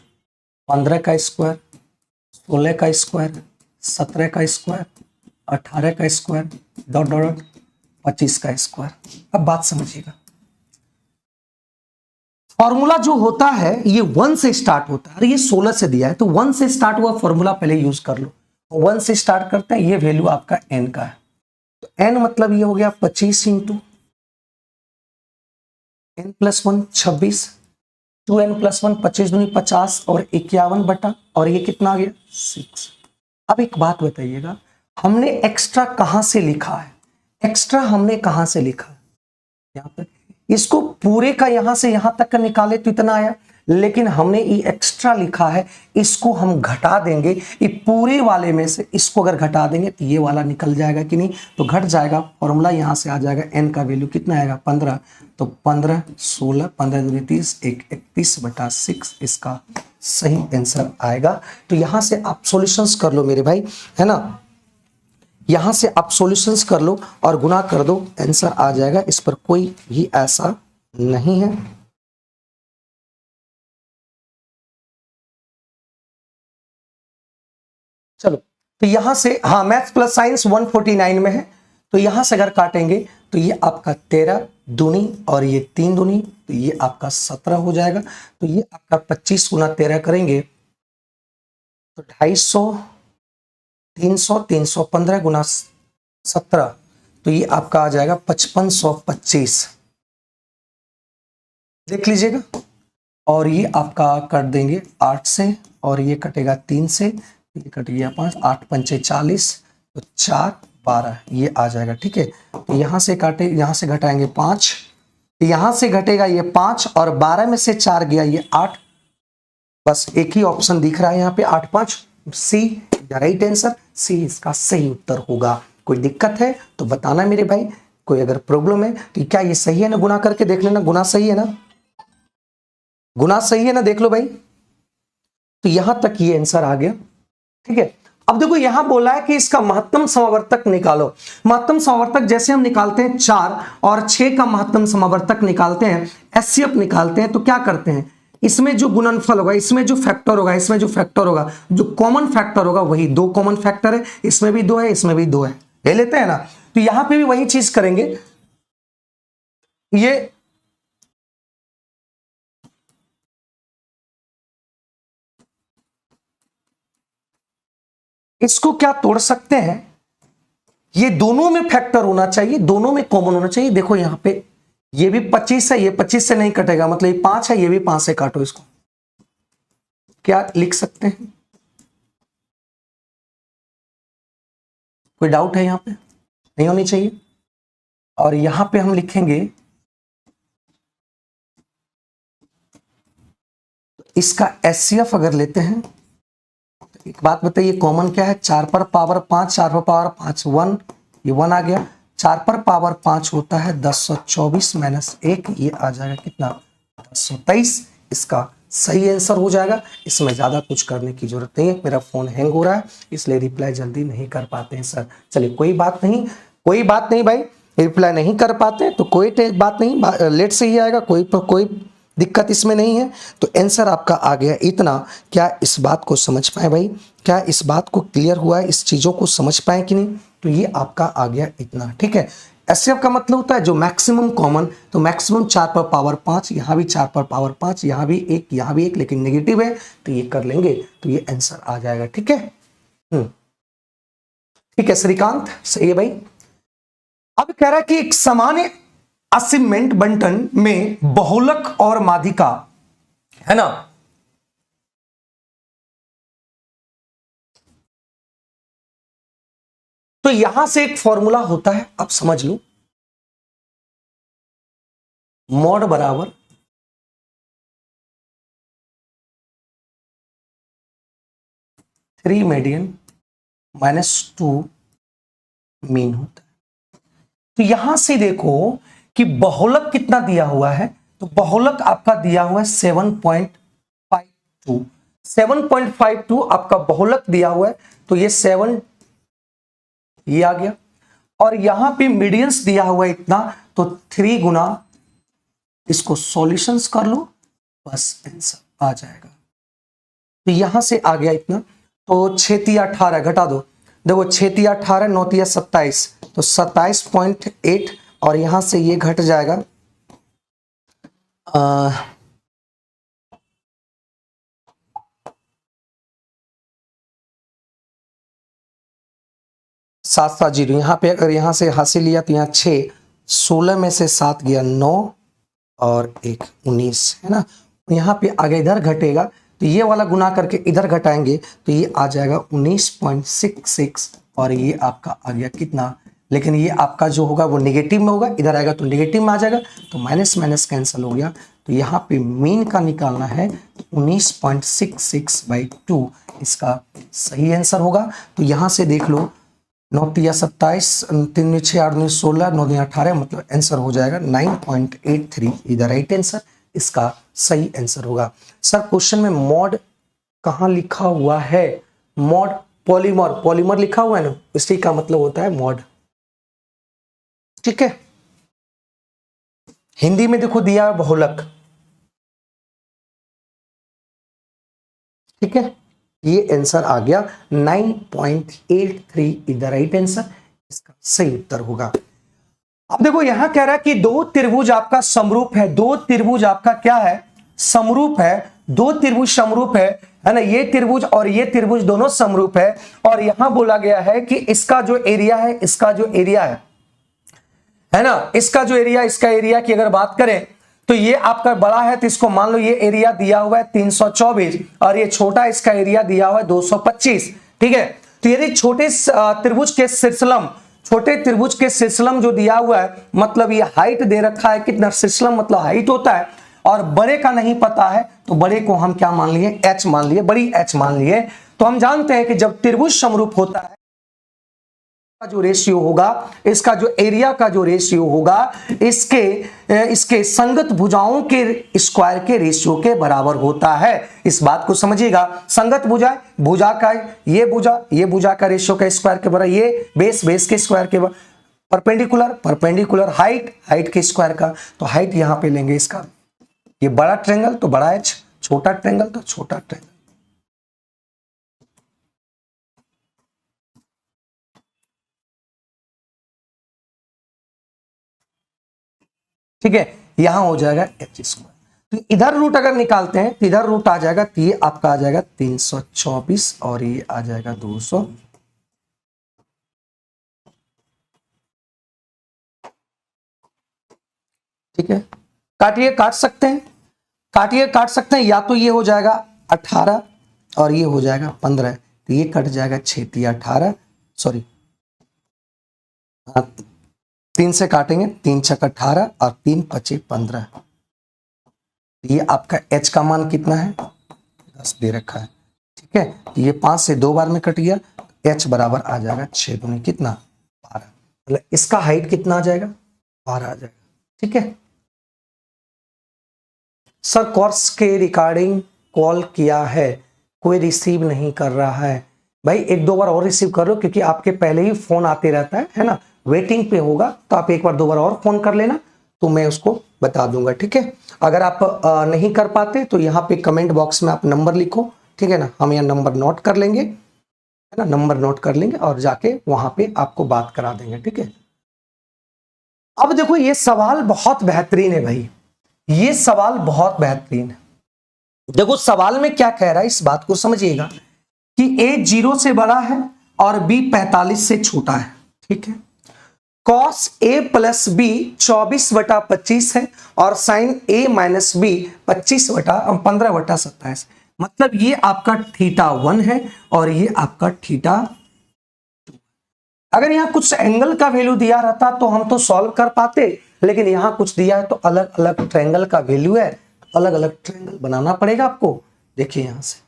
15 का स्क्वायर, 16 का स्क्वायर, 17 का स्क्वायर, 18 का स्क्वायर डॉट डॉट डॉट 25 का स्क्वायर। अब बात समझिएगा, फॉर्मूला जो होता है ये 1 से स्टार्ट होता है, अरे ये 16 से दिया है तो 1 से स्टार्ट हुआ फॉर्मूला पहले यूज कर लो। 1 से स्टार्ट करते हैं, ये वैल्यू आपका n का है, तो n मतलब ये हो गया 25 into n plus 1 26, 2n plus 1 25 दूनी 50 और 51 बटा, और ये कितना आ गया 6। अब एक बात बताइएगा, हमने एक्स्ट्रा कहां से लिखा है? एक्स्ट्रा हमने कहां से लिखा है? यहां पर इसको पूरे का यहां से यहां तक का निकाले तो इतना आया, लेकिन हमने ये एक्स्ट्रा लिखा है, इसको हम घटा देंगे। ये पूरे वाले में से इसको अगर घटा देंगे तो ये वाला निकल जाएगा कि नहीं, तो घट जाएगा। फॉर्मूला यहां से आ जाएगा, n का वैल्यू कितना आएगा 15, तो 15 16 15 दूनी 30 31 बटा 6 इसका सही आंसर आएगा। तो यहां से आप सॉल्यूशंस कर लो मेरे भाई, है ना, यहां से आप सॉल्यूशंस कर लो और गुना कर दो, आंसर आ जाएगा। इस पर कोई भी ऐसा नहीं है। चलो, तो यहां से हाँ मैथ्स प्लस साइंस 149 में है, तो यहां से अगर काटेंगे तो ये आपका 13 दूनी और ये 3 दूनी, तो ये आपका 17 हो जाएगा। तो ये आपका 25 गुना 13 करेंगे तो 250, 300 315 गुना 17, तो ये आपका आ जाएगा 5525, देख लीजिएगा। और ये आपका काट देंगे 8 से, और ये कटेगा 3 से, ये कट गया 5, 8 पंचे 40, तो 4 12 ये आ जाएगा, ठीक है। तो यहां से काटे, यहां से घटाएंगे 5, यहां से घटेगा ये 5 और 12 में से 4 गया ये 8, बस एक ही ऑप्शन दिख रहा है यहाँ पे 8 5, सी राइट आंसर, सी इसका सही उत्तर होगा। कोई दिक्कत है तो बताना मेरे भाई, कोई अगर प्रॉब्लम है तो क्या ये सही है ना, गुना करके देख लेना, गुना सही है ना, गुना सही है ना, देख लो भाई। तो यहां तक ये आंसर आ गया, ठीक है। अब देखो यहां बोला है कि इसका महत्तम समावर्तक निकालो। महत्तम समावर्तक जैसे हम निकालते हैं 4 और 6 का महत्तम समावर्तक निकालते हैं, एचसीएफ निकालते हैं, तो क्या करते हैं, इसमें जो गुणनफल होगा, इसमें जो फैक्टर होगा, इसमें जो फैक्टर होगा, जो कॉमन फैक्टर होगा वही 2 कॉमन फैक्टर है, इसमें भी 2 है, इसमें भी 2 है, ले लेते हैं ना। तो यहां पे भी वही चीज करेंगे, ये इसको क्या तोड़ सकते हैं, ये दोनों में फैक्टर होना चाहिए, दोनों में कॉमन होना चाहिए। देखो यहां पे ये भी 25 है, ये 25 से नहीं कटेगा, मतलब ये 5 है, ये भी 5 से काटो इसको, क्या लिख सकते हैं, कोई डाउट है यहां पे, नहीं होनी चाहिए। और यहां पे हम लिखेंगे इसका एचसीएफ अगर लेते हैं, एक बात बताइए, कॉमन क्या है, 4 पर पावर 5, 4 पर पावर 5 1, ये 1 आ गया, 4 पर पावर 5 होता है 1024 माइनस 1, ये आ जाएगा कितना 1023। इसका सही आंसर हो जाएगा। इसमें ज्यादा कुछ करने की जरूरत नहीं है। मेरा फोन हैंग हो रहा है इसलिए रिप्लाई जल्दी नहीं कर पाते हैं सर। चलिए कोई बात नहीं, कोई बात नहीं भाई, रिप्लाई नहीं कर पाते तो कोई बात नहीं, लेट से ही आएगा, कोई दिक्कत इसमें नहीं है। तो आंसर आपका आ गया इतना। क्या इस बात को समझ पाए भाई? क्या इस बात को क्लियर हुआ है? इस चीजों को समझ पाए कि नहीं? तो ये आपका आ गया इतना। ठीक है, एचसीएफ का मतलब होता है जो मैक्सिमम कॉमन, तो मैक्सिमम 4 पर पावर 5, यहां भी 4 पर पावर 5, यहां भी एक, यहां भी एक, लेकिन नेगेटिव है तो ये कर लेंगे तो ये आंसर आ जाएगा। ठीक है, ठीक है श्रीकांत, सही है भाई। अब कह रहा है कि एक सामान्य असाइनमेंट बंटन में बहुलक और माध्यिका है ना, तो यहां से एक फॉर्मूला होता है, आप समझ लो, मॉड बराबर थ्री मीडियन माइनस 2 मीन होता है। तो यहां से देखो कि बहुलक कितना दिया हुआ है, तो बहुलक आपका दिया हुआ है 7.52, 7.52 आपका बहुलक दिया हुआ है, तो ये 7 ये आ गया। और यहां पे मीडियंस दिया हुआ है इतना, तो 3 गुना इसको सॉल्यूशंस कर लो, बस आंसर आ जाएगा। तो यहां से आ गया इतना, तो 6 18 घटा दो, देखो 6 18 9 27, तो 27.8 और यहां से ये घट जाएगा 7 7 0, यहाँ पे अगर यहाँ से हासिल लिया तो यहाँ 6, 16 में से 7 गया 9 और 1 19 है ना। यहाँ पे आगे इधर घटेगा तो ये वाला गुना करके इधर घटाएंगे तो ये आ जाएगा 19.66 और ये आपका आ गया कितना, लेकिन ये आपका जो होगा वो नेगेटिव में होगा, इधर आएगा तो नेगेटिव में आ जाएगा, तो माइनस माइनस कैंसिल हो गया। तो यहाँ पे मीन का निकालना है 19.66/2 इसका सही आंसर होगा। तो यहाँ से देख लो 9 तिया 27, 3 6 8 9 16, 9 18, मतलब आंसर हो जाएगा 9.83, इधर राइट आंसर, इसका सही आंसर होगा। सर क्वेश्चन में मॉड कहाँ लिखा हुआ है? मॉड पॉलीमर, पॉलीमर लिखा हुआ है ना, इसी का मतलब होता है मॉड। ठीक है, हिंदी में देखो दिया है बहुलक। ठीक है, ये आंसर आ गया 9.83, इधर राइट आंसर, इसका सही उत्तर होगा। अब देखो यहां कह रहा है कि दो त्रिभुज आपका समरूप है, दो त्रिभुज आपका क्या है? समरूप है, दो त्रिभुज समरूप है ना, ये त्रिभुज और ये त्रिभुज दोनों समरूप है। और यहां बोला गया है कि इसका जो एरिया है, इसका जो एरिया है ना, इसका जो एरिया, इसका एरिया की अगर बात करें तो ये आपका बड़ा है, तो इसको मान लो ये एरिया दिया हुआ है 324 और ये छोटा इसका एरिया दिया हुआ है 225। ठीक है, तो यदि छोटे त्रिभुज के शीर्षलंब, छोटे त्रिभुज के शीर्षलंब जो दिया हुआ है, मतलब ये हाइट दे रखा है कितना, शीर्षलंब मतलब हाइट होता है, और बड़े का नहीं पता है तो बड़े को हम क्या मान लिए? एच मान लिए, बड़ी एच मान लिए। तो हम जानते हैं कि जब त्रिभुज समरूप होता है का जो रेशियो होगा, इसका जो एरिया का जो रेशियो होगा, इसके संगत भुजाओं के स्क्वायर के रेशियो के बराबर होता है। इस बात को समझिएगा, संगत भुजा, भुजा का ये भुजा का रेशियो का स्क्वायर के बराबर, ये बेस के स्क्वायर के बराबर, परपेंडिकुलर हाइट के स्क्वायर का, तो हाइट यहां पे लेंगे इसका, ये बड़ा ट्रायंगल तो बड़ा एच, छोटा ट्रायंगल तो छोटा ट्रायंगल। ठीक है, यहां हो जाएगा एच स्क्वायर। तो इधर रूट अगर निकालते हैं तो इधर रूट आ जाएगा, तो ये आपका आ जाएगा 324 और ये आ जाएगा 200। ठीक है, काटिए, काट सकते हैं, काटिए काट सकते हैं, या तो ये हो जाएगा 18 और ये हो जाएगा 15, तो ये कट जाएगा 6 18, सॉरी 3 से काटेंगे, 3 छक 18 और 3 पचे 15। ये आपका h का मान कितना है? 10 दे रखा है। ठीक है, तो ये 5 से 2 बार में कट गया, h बराबर आ जाएगा 6 दूनी कितना? 12। मतलब इसका हाइट कितना आ जाएगा, 12 आ जाएगा। ठीक है सर, कोर्स के रिगार्डिंग कॉल किया है, कोई रिसीव नहीं कर रहा है। भाई एक दो बार और रिसीव कर लो, क्योंकि आपके पहले ही फोन आते रहता है ना, वेटिंग पे होगा, तो आप एक बार दो बार और फोन कर लेना, तो मैं उसको बता दूंगा। ठीक है, अगर आप नहीं कर पाते तो यहाँ पे कमेंट बॉक्स में आप नंबर लिखो, ठीक है ना, हम यहाँ नंबर नोट कर लेंगे, है ना, नंबर नोट कर लेंगे और जाके वहां पे आपको बात करा देंगे। ठीक है, अब देखो ये सवाल बहुत बेहतरीन है भाई, ये सवाल बहुत बेहतरीन है। देखो सवाल में क्या कह रहा है, इस बात को समझिएगा कि a 0 से बड़ा है और b 45 से छोटा है। ठीक है, cos a प्लस बी 24/25 है और sin a माइनस बी 15/27, मतलब ये आपका θ1 है और ये आपका θ2। अगर यहां कुछ एंगल का वैल्यू दिया रहता तो हम तो सॉल्व कर पाते, लेकिन यहां कुछ दिया है तो अलग अलग ट्रायंगल का वैल्यू है, अलग अलग ट्रायंगल बनाना पड़ेगा आपको। देखिए यहां से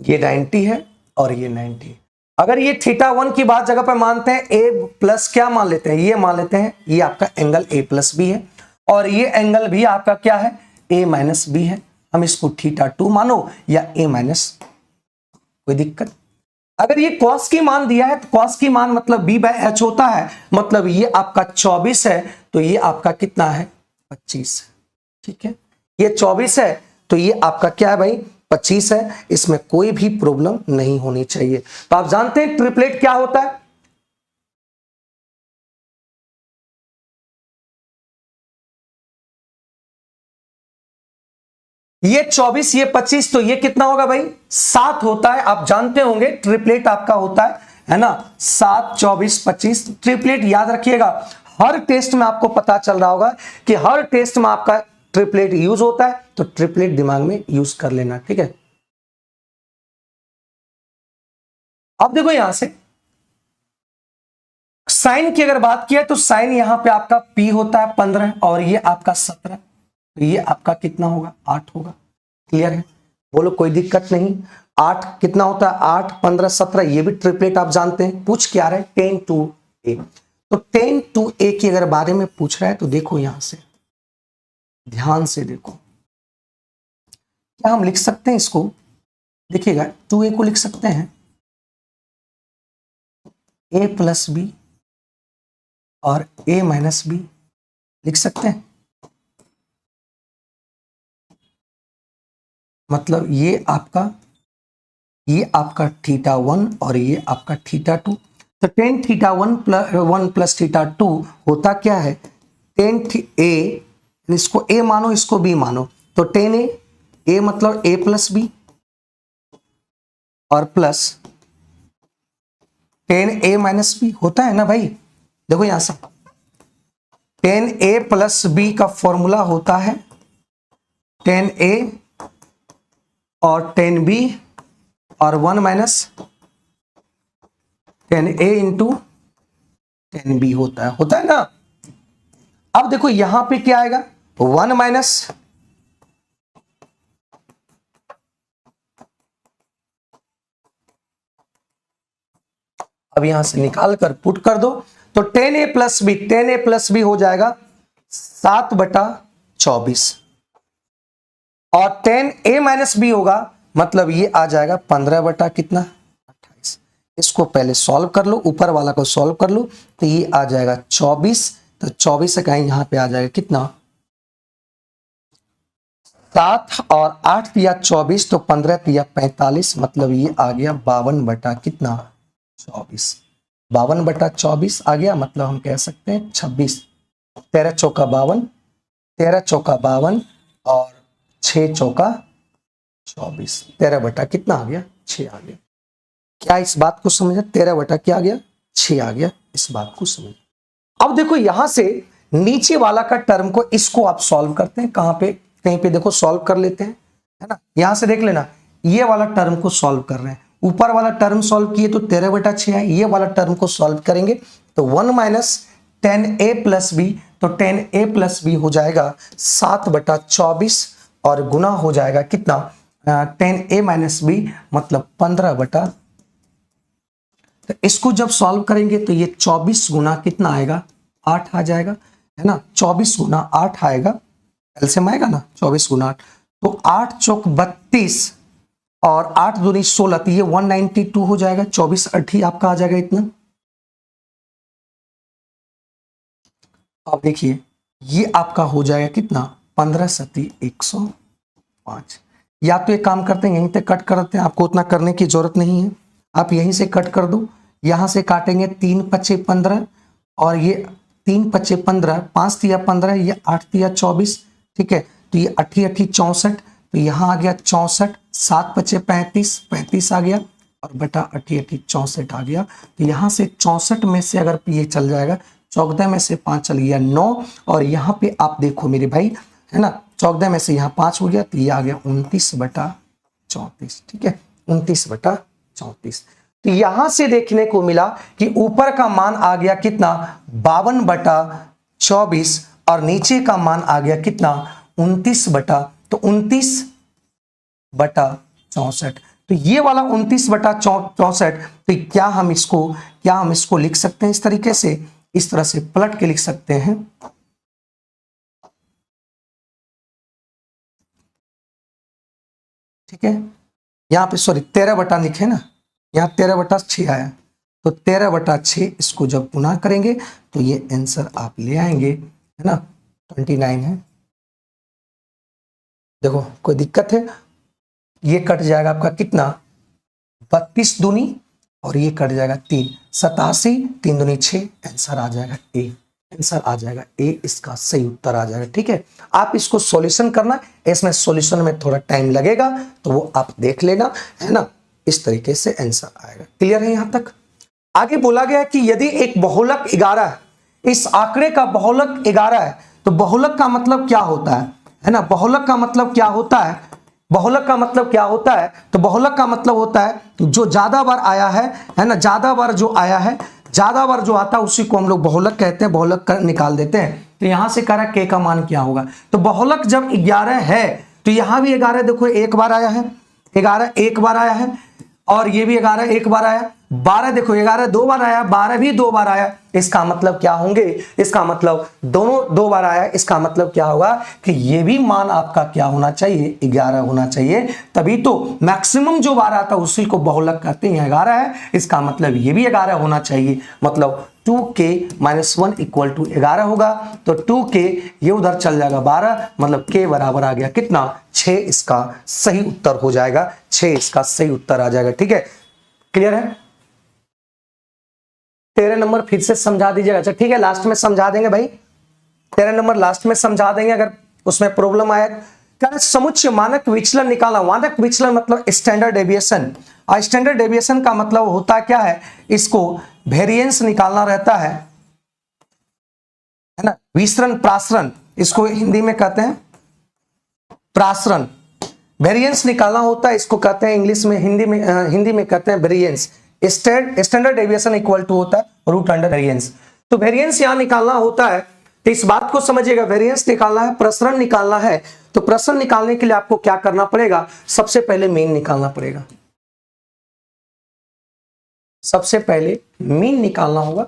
ये 90 है और ये 90। अगर ये θ1 की बात जगह पे मानते हैं, a प्लस क्या मान लेते हैं, ये मान लेते हैं ये आपका एंगल a प्लस बी है और ये एंगल भी आपका क्या है, a माइनस बी है। हम इसको θ2 मानो या a माइनस, कोई दिक्कत। अगर ये cos की मान दिया है तो cos की मान मतलब b/h होता है, मतलब ये आपका 24 है तो ये आपका कितना है, 25 है। ठीक है, ये 24 है तो ये आपका क्या है भाई, 25 है। इसमें कोई भी प्रॉब्लम नहीं होनी चाहिए। तो आप जानते हैं ट्रिपलेट क्या होता है, ये 24 ये 25 तो ये कितना होगा भाई, 7 होता है। आप जानते होंगे ट्रिपलेट आपका होता है ना, 7 24 25। ट्रिपलेट याद रखिएगा, हर टेस्ट में आपको पता चल रहा होगा कि हर टेस्ट में आपका ट्रिपलेट यूज होता है, तो ट्रिपलेट दिमाग में यूज कर लेना। ठीक है, अब देखो यहां से साइन की अगर बात किया तो साइन यहां पे आपका p होता है 15 और ये आपका 17, तो ये आपका कितना होगा, 8 होगा। क्लियर है, बोलो कोई दिक्कत नहीं। 8 कितना होता है, 8 15 17, ये भी ट्रिपलेट आप जानते हैं। पूछ क्या रहा है, 10 to a, तो 10 to a की अगर बारे में पूछ रहा है तो देखो यहां से ध्यान से देखो, क्या हम लिख सकते हैं इसको, देखिएगा 2a को लिख सकते हैं a प्लस बी और a माइनस बी लिख सकते हैं। मतलब ये आपका θ1 और ये आपका θ2, तो tan θ1 प्लस θ2 होता क्या है, tan a, इसको a मानो इसको b मानो, तो tan a मतलब a प्लस बी और plus tan a minus b होता है ना भाई। देखो यहां से tan a प्लस बी का फॉर्मूला होता है tan a और tan b और 1 minus tan a into tan b होता है ना। अब देखो यहां पे क्या आएगा, 1 माइनस अब यहां से निकाल कर पुट कर दो, तो tan a प्लस बी हो जाएगा 7/24 और tan a माइनस बी होगा, मतलब ये आ जाएगा 15 कितना 28। इसको पहले सॉल्व कर लो, ऊपर वाला को सॉल्व कर लो, तो ये आ जाएगा 24, तो 24 से कहीं यहां पे आ जाएगा कितना 7 और 8 या 24, तो 15 या 45, मतलब ये आ गया 52 कितना 24। 52/24 आ गया, मतलब हम कह सकते हैं 26। 13 चौका 52, 13 चौका 52 और 6 चौका 24, 13 कितना आ गया 6 आ गया। क्या इस बात को समझा, 13 क्या आ गया 6 आ गया, इस बात को समझ। अब देखो यहां से नीचे वाला का टर्म को इसको आप सॉल्व करते हैं, कहां पे कहीं पे देखो सॉल्व कर लेते हैं, है ना। यहां से देख लेना, ये वाला टर्म को सॉल्व कर रहे हैं, ऊपर वाला टर्म सॉल्व किए तो 13/6 है, ये वाला टर्म को सॉल्व करेंगे तो 1 minus tan a plus b, तो tan a प्लस बी हो जाएगा 7/24 और गुना हो जाएगा कितना tan a माइनस बी, मतलब 15/24। तो इसको जब सॉल्व करेंगे तो ये 24 गुना कितना आएगा, 8 आ जाएगा, है ना। 24 गुना 8 आएगा, एलसीएम आएगा ना 24 गुना 8, तो 8 चौक 32 और 8 दूनी 16, तो ये 192 हो जाएगा। 24 8 आपका आ जाएगा इतना। अब देखिए ये आपका हो जाएगा कितना, 15 सती 105। या तो एक काम करते हैं यहीं तक कट करते हैं, आपको उतना करने की जरूरत नहीं है, आप यहीं से कट कर दो। यहां से काटेंगे 3 पच्चे 15 और ये 3 पच्चे 15, 5 तिया 15, ये 8 तिया 24, ठीक है। तो ये 8 8 64, तो यहाँ आ गया 64, 7 पच्चे 35, 35 आ गया और बटा 8 8 64 आ गया। तो यहाँ से 64 में से अगर ये चल जाएगा, 14 में से 5 चल गया 9, और यहाँ पे आप देखो मेरे भाई, है ना, 14 में से यहाँ 5 हो गया, तो ये आ गया 29/34, ठीक है, 29/34। तो यहां से देखने को मिला कि ऊपर का मान आ गया कितना, 52/24 और नीचे का मान आ गया कितना, 29/64। तो ये वाला 29/64, तो क्या हम इसको लिख सकते हैं इस तरीके से, इस तरह से पलट के लिख सकते हैं। ठीक है, यहां पे सॉरी 13 बटा लिखे ना, यहाँ 13/6 आया, तो 13/6 इसको जब गुना करेंगे तो ये आंसर आप ले आएंगे, है ना, 29 है। देखो कोई दिक्कत है, ये कट जाएगा आपका कितना, 32 दूनी और ये कट जाएगा 3, 87, 3 दूनी 6, आंसर आ जाएगा ए, आंसर आ जाएगा ए, इसका सही उत्तर आ जाएगा। ठीक है, आप इसको सॉल्यूशन करना, इसमें सॉल्यूशन में थोड़ा टाइम लगेगा तो वो आप देख लेना, है ना, इस तरीके से आंसर आएगा। क्लियर है यहां तक। आगे बोला गया कि यदि एक बहुलक 11 है, इस आंकड़े का बहुलक 11 है, तो बहुलक का मतलब क्या होता है ना, बहुलक का मतलब क्या होता है, बहुलक का मतलब क्या होता है, तो बहुलक का मतलब होता है जो ज्यादा बार आया है ना, ज्यादा बार जो आया है, ज्यादा बार जो आता है उसी को हम लोग बहुलक कहते हैं, बहुलक निकाल देते हैं। तो यहां से कह रहा है के का मान क्या होगा, तो बहुलक जब 11 है तो यहां भी 11 देखो एक बार आया है, 11 एक बार आया है, और ये भी 11 एक बार आया, 12 देखो 11 दो बार आया, 12 भी दो बार आया, इसका मतलब क्या होंगे, इसका मतलब दोनों दो बार आया, इसका मतलब क्या होगा कि ये भी मान आपका क्या होना चाहिए, 11 होना चाहिए, तभी तो मैक्सिमम जो बार आता है उसी को बहुलक कहते हैं, 11 है, इसका मतलब ये भी 11 होना चाहिए, मतलब 2k - 1 = 11 होगा, तो 2k ये उधर चल जाएगा 12, मतलब k बराबर आ गया कितना, 6, इसका सही उत्तर हो जाएगा, 6 इसका सही उत्तर आ जाएगा। ठीक है, क्लियर है। 13 नंबर फिर से समझा दीजिएगा, अच्छा ठीक है, लास्ट में समझा देंगे भाई, 13 नंबर लास्ट में समझा देंगे अगर उसमें प्रॉब्लम आया। क्या समुच्चय मानक विचलन निकालना, मानक विचलन मतलब स्टैंडर्ड डेविएशन, और स्टैंडर्ड डेविएशन का मतलब होता क्या है, इसको वेरिएंस निकालना रहता है ना, विसरण प्रासरण, इसको हिंदी में कहते हैं प्रासरण, वेरिएंस निकालना होता है, इसको कहते हैं इंग्लिश में, हिंदी में कहते हैं variance. Standard deviation equal to होता है रूट अंडर वेरिएंस, तो वेरिएंस यहां निकालना होता है, तो इस बात को समझिएगा, वेरिएंस निकालना है, प्रसरण निकालना है, तो प्रसरण निकालने के लिए आपको क्या करना पड़ेगा, सबसे पहले मीन निकालना पड़ेगा, सबसे पहले मीन निकालना होगा।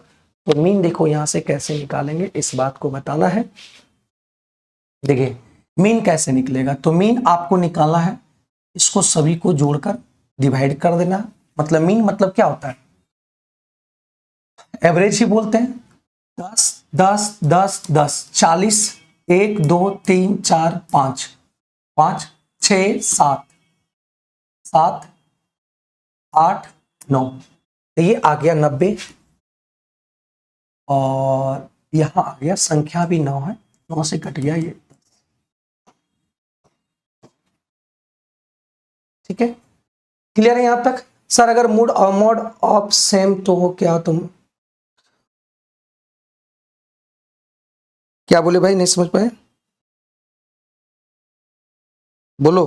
तो मीन देखो यहां से कैसे निकालेंगे, इस बात को बताना है। देखिए मीन कैसे निकलेगा, तो मीन आपको निकालना है, इसको सभी को जोड़कर डिवाइड कर देना, मतलब मीन मतलब क्या होता है, एवरेज ही बोलते हैं, 10 10 10 10 40, 1 2 3 4 5 5 6 7 7 8 9, ये आ गया 90, और यहां आ गया संख्या भी 9 है, 9 से कट गया ये, ठीक है, क्लियर है यहां तक। सर अगर मूड और मोड ऑफ सेम तो वो क्या, तुम क्या बोले भाई, नहीं समझ पाए, बोलो।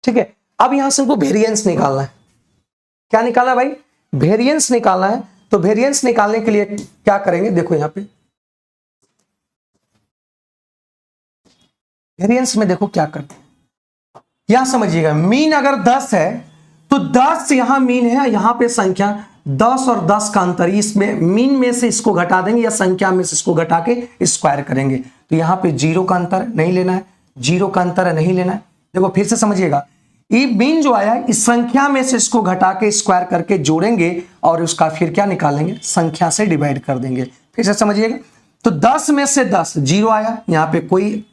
ठीक है, अब यहां से हमको वेरिएंस निकालना है, क्या निकालना है भाई, वेरिएंस निकालना है, तो वेरिएंस निकालने के लिए क्या करेंगे, देखो यहां पे वेरिएंस में देखो क्या करते हैं, यहां समझिएगा, मीन अगर 10 है तो 10 यहां मीन है, यहां पे संख्या 10 और 10 का अंतर, इसमें मीन में से इसको घटा देंगे या संख्या में से इसको घटा के स्क्वायर करेंगे। तो यहां पे 0 का अंतर नहीं लेना है, 0 का अंतर है नहीं लेना है। देखो फिर से समझिएगा, ये मीन जो आया इस संख्या में से इसको घटा के स्क्वायर करके जोड़ेंगे और उसका फिर क्या निकालेंगे, संख्या से डिवाइड कर देंगे। फिर से समझिएगा, तो 10 में से 10 0 आया, यहां पे कोई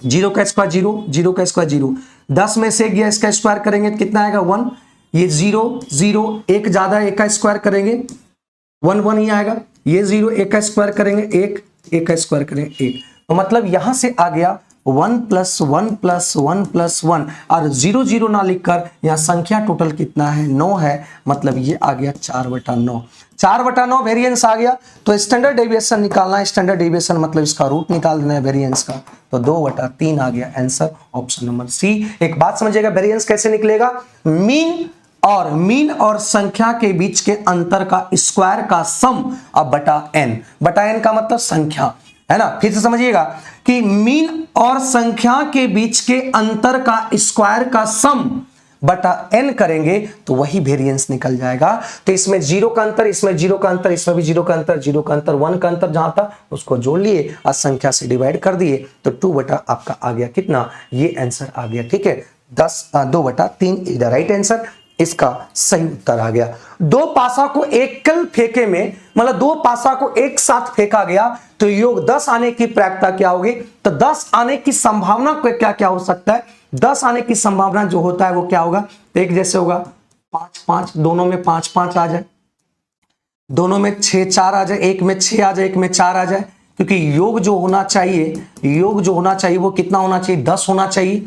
0 का स्क्वायर 0, 0 का स्क्वायर 0, 10 में से गया इसका स्क्वायर करेंगे तो कितना आएगा 1, ये 0 0, एक ज्यादा एक का स्क्वायर करेंगे 1 1 ही आएगा, ये 0 एक का स्क्वायर करेंगे 1, एक का स्क्वायर करेंगे 1। तो मतलब यहां से आ गया 1 + 1 + 1 + 1 और 0 0 ना लिखकर यहां संख्या टोटल कितना है 9 है, मतलब ये आ गया 4/9, 4/9 वेरिएंस आ गया। तो स्टैंडर्ड डेविएशन निकालना है, स्टैंडर्ड डेविएशन मतलब इसका रूट निकाल देना है वेरिएंस का, तो 2/3 आ गया आंसर ऑप्शन नंबर सी। एक बात समझिएगा, वेरिएंस कैसे निकलेगा, मीन और संख्या के बीच के अंतर का स्क्वायर का सम अब बटा n का मतलब संख्या है ना। फिर से समझिएगा कि मीन और संख्या के बीच के अंतर का स्क्वायर का सम बटा n करेंगे तो वही वेरिएंस निकल जाएगा। तो इसमें 0 का अंतर, इसमें 0 का अंतर, इसमें भी 0 का अंतर, 0 का अंतर, 1 का अंतर जहां था उसको जोड़ लिए और संख्या से डिवाइड कर दिए, तो 2 बटा आपका आ गया कितना, ये आंसर आ गया। ठीक है, 2/3 इज द राइट आंसर, इसका सही उत्तर आ गया। दो पासा को एकल फेंके में, मतलब दो पासा को एक साथ फेंका गया तो योग 10 आने की प्रायिकता क्या होगी, तो 10 आने की संभावना को क्या क्या हो सकता है, 10 आने की संभावना जो होता है वो क्या होगा, एक जैसे होगा 5 5, दोनों में 5 5 आ जाए, दोनों में 6 4 आ जाए, एक में 6 आ जाए, एक में 4 आ जाए, क्योंकि योग जो होना चाहिए वो कितना होना चाहिए, 10 होना चाहिए।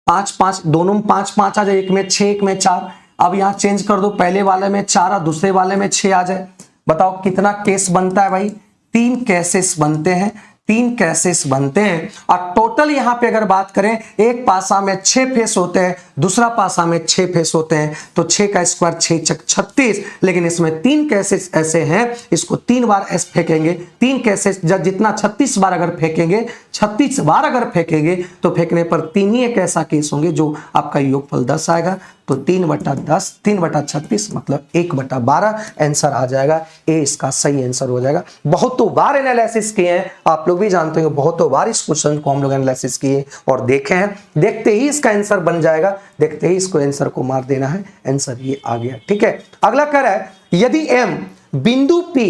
5 5, दोनों में 5 5 आ जाए, एक में 6 एक में 4। अब यहां चेंज कर दो, पहले वाले में 4 और दूसरे वाले में 6 आ जाए, बताओ कितना केस बनता है भाई, 3 केसेस बनते हैं, 3 केसेस बनते हैं। और टोटल यहां पे अगर बात करें, एक पासा में 6 फेस होते हैं, दूसरा पासा में 6 फेस होते हैं, तो 6 का स्क्वायर 6 छक 36, लेकिन इसमें 3 केसेस ऐसे हैं, इसको 3 बार ऐसे फेंकेंगे, 3 केसेस जितना 36 बार अगर फेंकेंगे, 36 बार अगर फेंकेंगे तो फेंकने पर 3 ही एक ऐसा केस होंगे जो आपका योगफल 10 आएगा। तो 3/10, 3/36 मतलब 1/12 आंसर आ जाएगा, ए इसका सही आंसर हो जाएगा। बहुतों बार एनालिसिस किए हैं, आप लोग भी जानते हो, बहुतों बार इस क्वेश्चन को हम लोग एनालिसिस किए और देखे हैं, देखते ही इसका आंसर बन जाएगा, देखते ही इसको आंसर को मार देना है, आंसर ये आ गया। ठीक है, अगला कह रहा है यदि m बिंदु P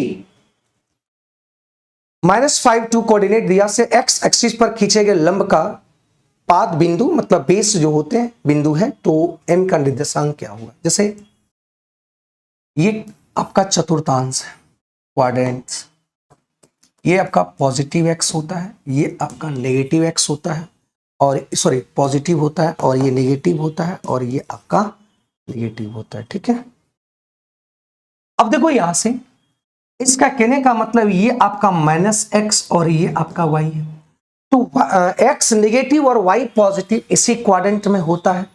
-5 2 कोऑर्डिनेट दिया से x एक्सिस पर खींचे गए लंब का पाद बिंदु मतलब बेस जो होते हैं बिंदु है, तो m का निर्देशांक क्या होगा। जैसे ये आपका चतुर्थांश है, क्वाड्रेंट्स, ये आपका पॉजिटिव x होता है, ये आपका नेगेटिव x होता है, और सॉरी पॉजिटिव होता है, और ये नेगेटिव होता है, और ये आपका नेगेटिव होता है। ठीक है, अब देखो यहां से इसका कहने का मतलब ये आपका -x और ये आपका y है, तो x नेगेटिव और y पॉजिटिव इसी क्वाड्रेंट में होता है,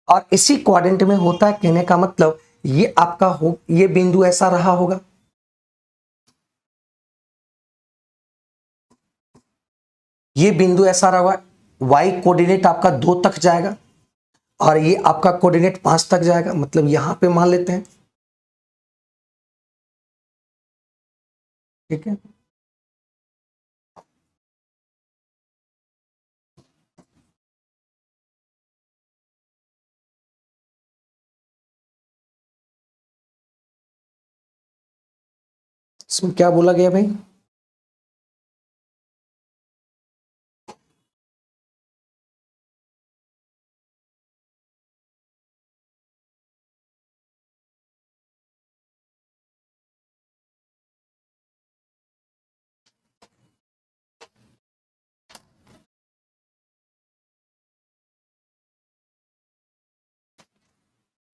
और इसी क्वाड्रेंट में होता है, कहने का मतलब ये आपका हो, ये बिंदु ऐसा रहा होगा, ये बिंदु ऐसा रहा, y कोऑर्डिनेट आपका 2 तक जाएगा और ये आपका कोऑर्डिनेट 5 तक जाएगा, मतलब यहां पे मान लेते हैं। ठीक है, इसमें क्या बोला गया भाई,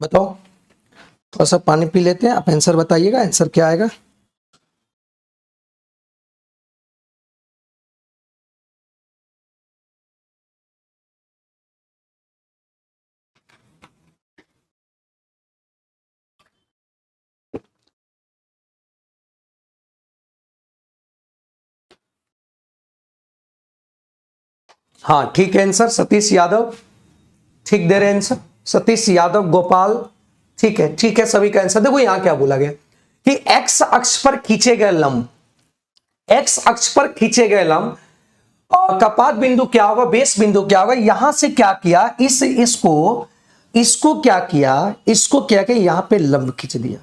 बताओ, थोड़ा सा पानी पी लेते हैं, आप आंसर बताइएगा, आंसर क्या आएगा। हाँ ठीक है आंसर, सतीश यादव ठीक दे रहे आंसर, सतीश यादव गोपाल ठीक है सभी का आंसर। देखो यहां क्या बोला गया कि एक्स अक्ष पर खींचे गए लंब, एक्स अक्ष पर खींचे गए लंब और कपात बिंदु क्या होगा, बेस बिंदु क्या होगा। यहां से क्या किया, इसको क्या किया, इसको क्या किया, यहां पे लंब खींच दिया,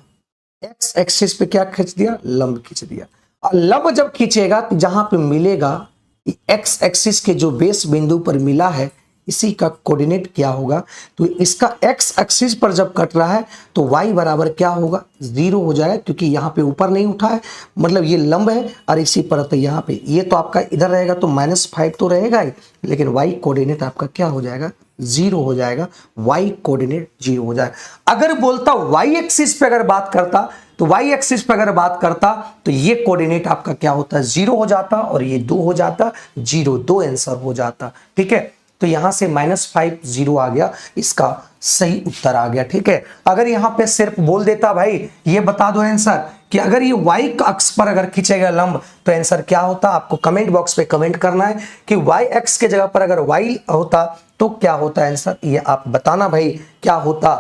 एक्स एक्सिस पे क्या खींच दिया, लंब खींच दिया। और लंब जब खींचेगा तो जहां पे मिलेगा एक्स एक्सिस के जो बेस बिंदु पर मिला है इसी का कोऑर्डिनेट क्या होगा। तो इसका एक्स एक्सिस पर जब कट रहा है तो y बराबर क्या होगा, 0 हो जाएगा, क्योंकि यहाँ पे ऊपर नहीं उठा है, मतलब ये लंब है और इसी पर तो यहाँ पे ये तो आपका इधर रहेगा तो -5 तो रहेगा ही, लेकिन y कोऑर्डिनेट आपका क्या हो जाएगा, 0 हो जाएगा, y कोऑर्डिनेट 0 हो जाएगा। अगर बोलता y एक्सिस पे अगर बात करता तो y एक्सिस पे अगर बात करता तो ये कोऑर्डिनेट आपका क्या होता, 0 हो जाता और ये 2 हो जाता, 0 2 आंसर हो जाता। ठीक है, तो यहां से -5 0 आ गया, इसका सही उत्तर आ गया। ठीक है, अगर यहां पे सिर्फ बोल देता भाई ये बता दो आंसर कि अगर ये y अक्ष पर अगर खींचेगा लंब तो आंसर क्या होता, आपको कमेंट बॉक्स पे कमेंट करना है कि y एक्स के जगह पर अगर y होता तो क्या होता आंसर, ये आप बताना भाई क्या होता,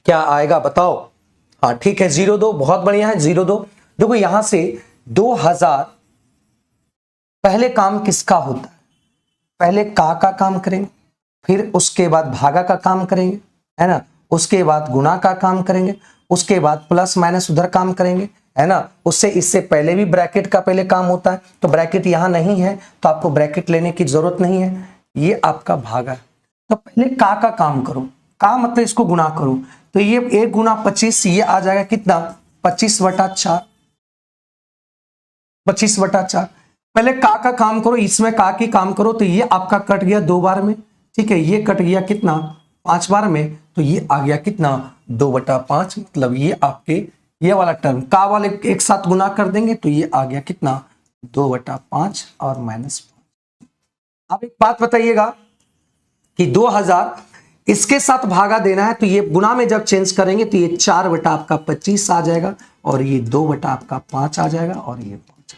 क्या आएगा बताओ। हाँ ठीक है, 0-2 बहुत बढ़िया है, 0-2। देखो यहां से 2000 पहले काम किसका होता है, पहले का काम करेंगे, फिर उसके बाद भागा का काम करेंगे, है ना, उसके बाद गुणा का काम करेंगे, उसके बाद प्लस माइनस उधर काम करेंगे, है ना। उससे इससे पहले भी ब्रैकेट का पहले काम होता है, तो ब्रैकेट यहां नहीं है तो आपको ब्रैकेट लेने की जरूरत नहीं है, ये आपका भागा। तो पहले का काम करो, का मतलब इसको गुणा करो, तो ये 1 गुणा 25, ये आ जाएगा कितना, 25/4, 25/4। पहले का काम करो, इसमें का की काम करो, तो ये आपका कट गया 2 बार में। ठीक है, ये कट गया कितना, 5 बार में, तो ये आ गया कितना, 2/5। मतलब ये आपके ये वाला टर्म का वाले एक साथ गुना कर देंगे तो ये आ गया कितना, 2/5 और -5। अब एक बात बताइएगा कि 2000 इसके साथ भागा देना है तो ये गुना में जब चेंज करेंगे तो ये 4/25 आ जाएगा और ये 2/5 आ जाएगा और ये 5।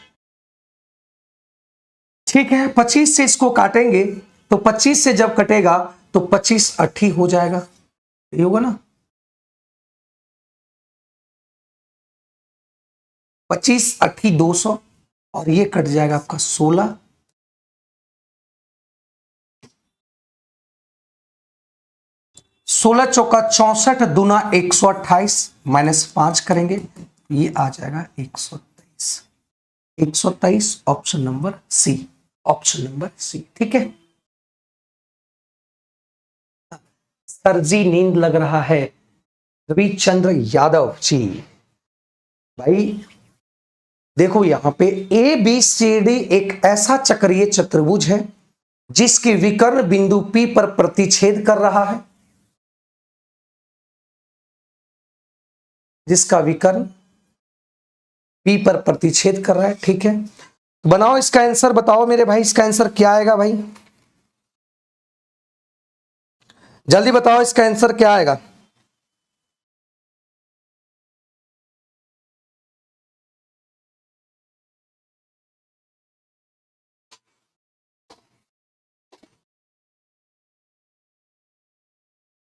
ठीक है, 25 से इसको काटेंगे तो 25 से जब कटेगा तो 25 80 हो जाएगा, ये होगा ना, 25 80 200 और ये कट जाएगा आपका 16, 16 चौका 64 दूना 128 -5 करेंगे ये आ जाएगा 123, 123 option number C, option number C. ठीक है, सर जी नींद लग रहा है, रविचंद्र यादव जी। भाई देखो यहां पे ABCD एक ऐसा चक्रीय चतुर्भुज है जिसकी विकर्ण बिंदु P पर प्रतिच्छेद कर रहा है, जिसका विकर्ण P पर प्रतिच्छेद कर रहा है। ठीक है, बनाओ इसका आंसर, बताओ मेरे भाई इसका आंसर क्या आएगा, भाई जल्दी बताओ इसका आंसर क्या आएगा।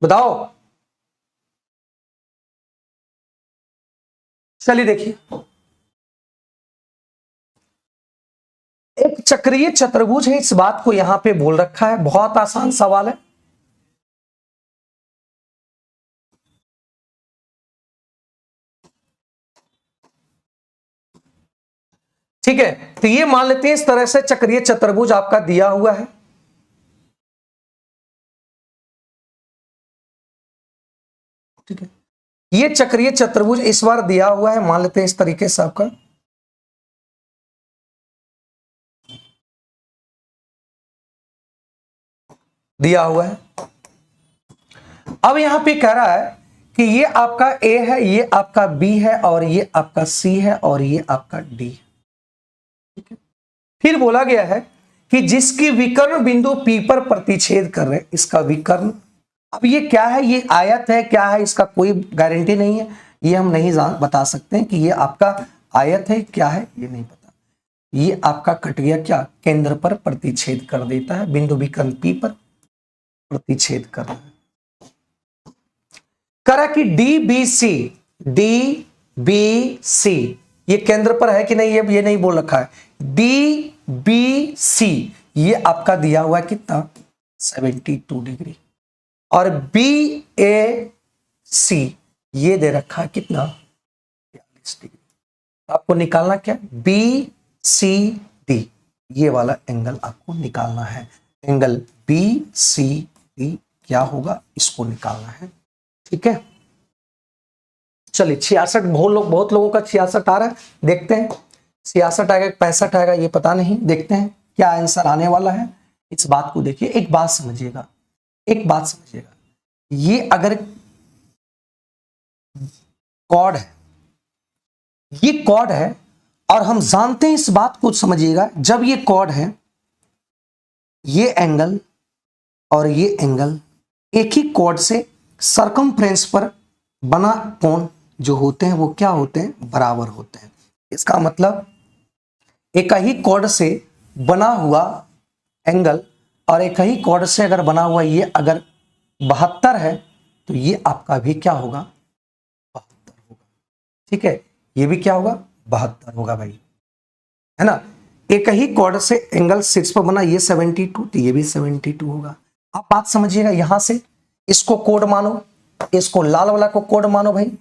बताओ, चलिए देखिए, एक चक्रीय चतुर्भुज है, इस बात को यहां पे बोल रखा है, बहुत आसान सवाल है। ठीक है, तो ये मान लेते हैं इस तरह से चक्रीय चतुर्भुज आपका दिया हुआ है। ठीक है, ये चक्रीय चतुर्भुज इस बार दिया हुआ है, मान लेते हैं इस तरीके से आपका, दिया हुआ है। अब यहां पे कह रहा है कि ये आपका A है, ये आपका B है और ये आपका C है और ये आपका D है। ठीक है, फिर बोला गया है कि जिसकी विकर्ण बिंदु P पर प्रतिच्छेद कर रहे, इसका विकर्ण, अब ये क्या है, ये आयत है, क्या है, इसका कोई गारंटी नहीं है, ये हम नहीं बता सकते हैं कि ये आपका आयत है क्या है, ये नहीं पता। ये आपका कट गया क्या, केंद्र पर प्रतिच्छेद कर देता है, बिंदु विकर्ण P पर प्रतिच्छेद कर रहा है। कह रहा है कि डी बी सी ये केंद्र पर है कि नहीं, ये नहीं बोल रखा है। डी बी सी ये आपका दिया हुआ है कितना 72 डिग्री, और बी ए सी ये दे रखा है कितना 42 डिग्री। आपको निकालना क्या, बी सी डी ये वाला एंगल आपको निकालना है। एंगल बी सी डी क्या होगा, इसको निकालना है। ठीक है, चलिए 66 बहुत लोगों का 66 आ रहा है, देखते हैं 66 आएगा 65 आएगा ये पता नहीं, देखते हैं क्या आंसर आने वाला है। इस बात को देखिए, एक बात समझिएगा, ये अगर कॉर्ड है, ये कॉर्ड है, और हम जानते हैं, इस बात को समझिएगा, जब ये कॉर्ड है, ये एंगल और ये एंगल एक ही कॉर्ड से सर्कमफ्रेंस पर बना कोण जो होते हैं वो क्या होते हैं, बराबर होते हैं। इसका मतलब एक ही कॉर्ड से बना हुआ एंगल और एक ही कॉर्ड से अगर बना हुआ ये अगर 72 है तो ये आपका भी क्या होगा, 72 होगा। ठीक है, ये भी क्या होगा, 72 होगा भाई, है ना। एक ही कॉर्ड से एंगल 6 पर बना, ये 72 तो ये भी 72 होगा। आप बात समझिएगा, यहां से इसको कोड मानो, इसको लाल वाला को कोड मानो भाई।